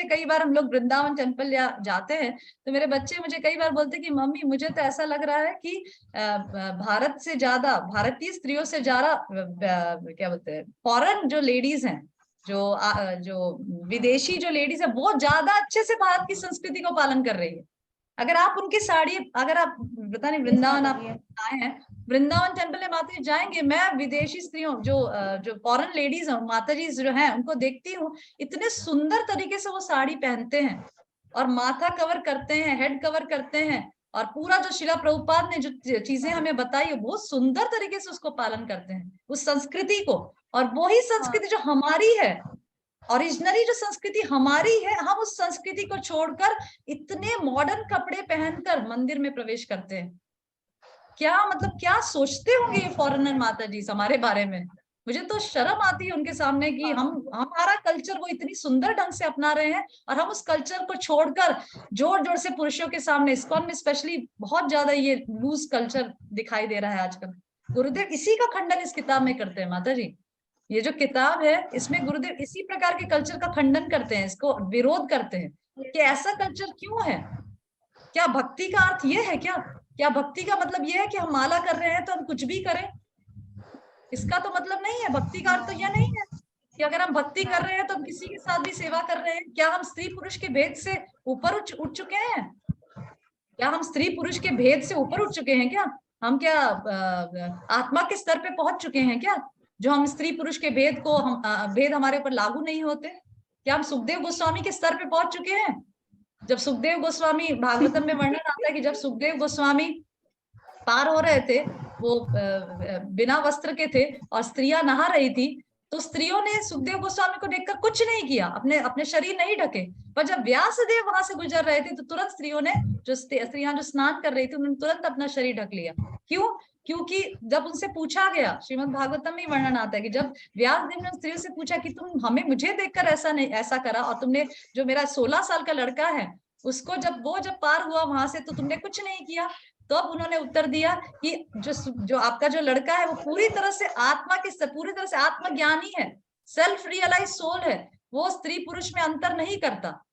कई बार हम लोग वृंदावन टेम्पल या जाते हैं तो मेरे बच्चे मुझे कई बार बोलते हैं कि मम्मी मुझे तो ऐसा लग रहा है कि भारत से ज्यादा, भारतीय स्त्रियों से ज्यादा क्या बोलते हैं, फॉरेन जो लेडीज हैं, जो विदेशी जो लेडीज है, वो ज्यादा अच्छे से भारत की संस्कृति को पालन कर रही है। अगर आप उनकी साड़ी, अगर आप पता नहीं वृंदावन आप आए हैं, वृंदावन टेम्पल में माता जी जाएंगे, मैं विदेशी स्त्रियों जो फॉरेन लेडीज हैं, माता जी जो हैं, उनको देखती हूँ, इतने सुंदर तरीके से वो साड़ी पहनते हैं और माथा कवर करते हैं, हेड कवर करते हैं, और पूरा जो शिला प्रभुपाद ने जो चीजें हमें बताई बहुत सुंदर तरीके से उसको पालन करते हैं, उस संस्कृति को। और वही संस्कृति जो हमारी है, ओरिजिनली जो संस्कृति हमारी है, हम उस संस्कृति को छोड़कर इतने मॉडर्न कपड़े पहनकर मंदिर में प्रवेश करते हैं। क्या मतलब, क्या सोचते होंगे ये फॉरेनर माता जी हमारे बारे में? मुझे तो शर्म आती है उनके सामने कि हमारा कल्चर वो इतनी सुंदर ढंग से अपना रहे हैं और हम उस कल्चर को छोड़कर जोर जोर से पुरुषों के सामने, इस्कॉन में स्पेशली बहुत ज्यादा ये लूज कल्चर दिखाई दे रहा है आजकल। गुरुदेव इसी का खंडन इस किताब में करते हैं माता जी। ये जो किताब है इसमें गुरुदेव इसी प्रकार के कल्चर का खंडन करते हैं, इसको विरोध करते हैं कि ऐसा कल्चर क्यों है। क्या भक्ति का अर्थ ये है क्या भक्ति का मतलब ये है कि हम माला कर रहे हैं तो हम कुछ भी करें? इसका तो मतलब नहीं है। भक्ति का अर्थ तो यह नहीं है कि अगर हम भक्ति कर रहे हैं तो हम किसी के साथ भी सेवा कर रहे हैं। क्या हम स्त्री पुरुष के भेद से ऊपर उठ चुके हैं? क्या हम स्त्री पुरुष के भेद से ऊपर उठ चुके हैं? क्या हम आत्मा के स्तर पे पहुंच चुके हैं क्या, जो हम स्त्री पुरुष के भेद को भेद हमारे ऊपर लागू नहीं होते? क्या हम सुखदेव गोस्वामी के स्तर पे पहुंच चुके हैं? जब सुखदेव गोस्वामी, भागवतम में वर्णन आता है कि जब सुखदेव गोस्वामी पार हो रहे थे, वो बिना वस्त्र के थे और स्त्रियां नहा रही थी, तो स्त्रियों ने सुखदेव गोस्वामी को देखकर कुछ नहीं किया, अपने शरीर नहीं ढके। पर जब व्यासदेव वहां से गुजर रहे थे तो तुरंत स्त्रियों ने, स्त्रियां जो स्नान कर रही थी, उन्होंने तुरंत अपना शरीर ढक लिया। क्यों? क्योंकि जब उनसे पूछा गया, श्रीमद् भागवतम में वर्णन आता है कि जब व्यासदेव ने स्त्रियों से पूछा कि तुम मुझे देखकर ऐसा करा, और तुमने जो मेरा 16 साल का लड़का है उसको जब पार हुआ वहां से, तो तुमने कुछ नहीं किया। तो अब उन्होंने उत्तर दिया कि जो आपका जो लड़का है वो पूरी तरह से पूरी तरह से आत्मज्ञानी है, सेल्फ रियलाइज सोल है। वो स्त्री पुरुष में अंतर नहीं करता,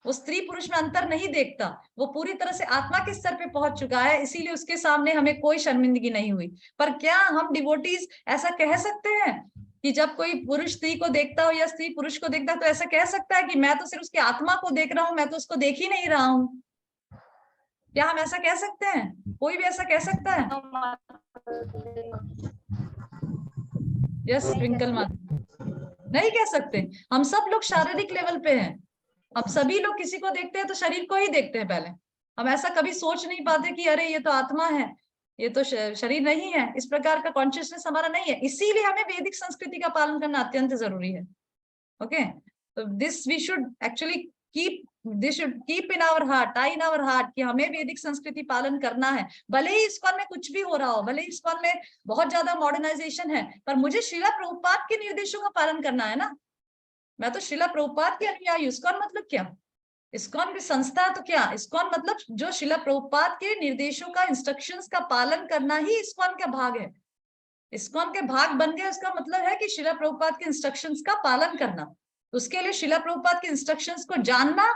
वो स्त्री पुरुष में अंतर नहीं देखता, वो पूरी तरह से आत्मा के स्तर पे पहुंच चुका है, इसीलिए उसके सामने हमें कोई शर्मिंदगी नहीं हुई। पर क्या हम डिवोटीज ऐसा कह सकते हैं कि जब कोई पुरुष स्त्री को देखता हो या स्त्री पुरुष को देखता हो तो ऐसा कह सकता है कि मैं तो सिर्फ उसकी आत्मा को देख रहा हूं, मैं तो उसको देख ही नहीं रहा हूं? क्या हम ऐसा कह सकते हैं? कोई भी ऐसा कह सकता है? यस ट्विंकल माता, नहीं कह सकते। हम सब लोग शारीरिक लेवल पे हैं। अब सभी लोग किसी को देखते हैं तो शरीर को ही देखते हैं पहले। हम ऐसा कभी सोच नहीं पाते कि अरे ये तो आत्मा है, ये तो शरीर नहीं है। इस प्रकार का कॉन्शियसनेस हमारा नहीं है। इसीलिए हमें वैदिक संस्कृति का पालन करना अत्यंत जरूरी है। ओके, तो this we should actually keep in our heart, tie in our heart, कि हमें वैदिक संस्कृति पालन करना है। भले ही इस्कॉन में कुछ भी हो रहा हो, भले ही इस्कॉन में बहुत ज्यादा मॉडर्नाइजेशन है, पर मुझे श्रीला प्रभुपाद के निर्देशों का पालन करना है ना। मैं तो श्रीला प्रभुपाद की अनुयायी। इस्कॉन मतलब क्या? इस्कॉन की संस्था तो क्या, इस्कॉन मतलब जो श्रीला प्रभुपाद के निर्देशों का, इंस्ट्रक्शंस का पालन करना ही इस्कॉन का भाग है। इस्कॉन के भाग बन गए, उसका मतलब है कि श्रीला प्रभुपाद के इंस्ट्रक्शंस का पालन करना। उसके लिए श्रीला प्रभुपाद के इंस्ट्रक्शंस को जानना,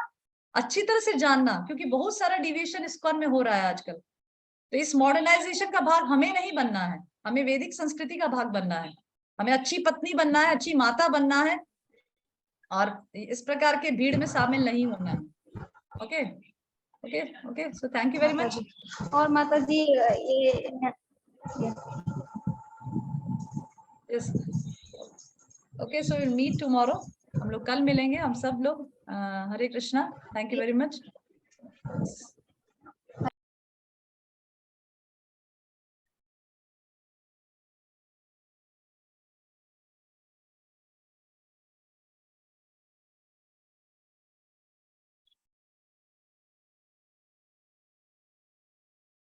अच्छी तरह से जानना, क्योंकि बहुत सारा डिविएशन इस्कॉन में हो रहा है आजकल। तो इस मॉडर्नाइजेशन का भाग हमें नहीं बनना है, हमें वैदिक संस्कृति का भाग बनना है। हमें अच्छी पत्नी बनना है, अच्छी माता बनना है, और इस प्रकार के भीड़ में शामिल नहीं होना है। Okay okay okay, so thank you very much. और माता जी yes, okay, so will meet tomorrow. हम लोग कल मिलेंगे, हम सब लोग। Hare Krishna, thank you very much.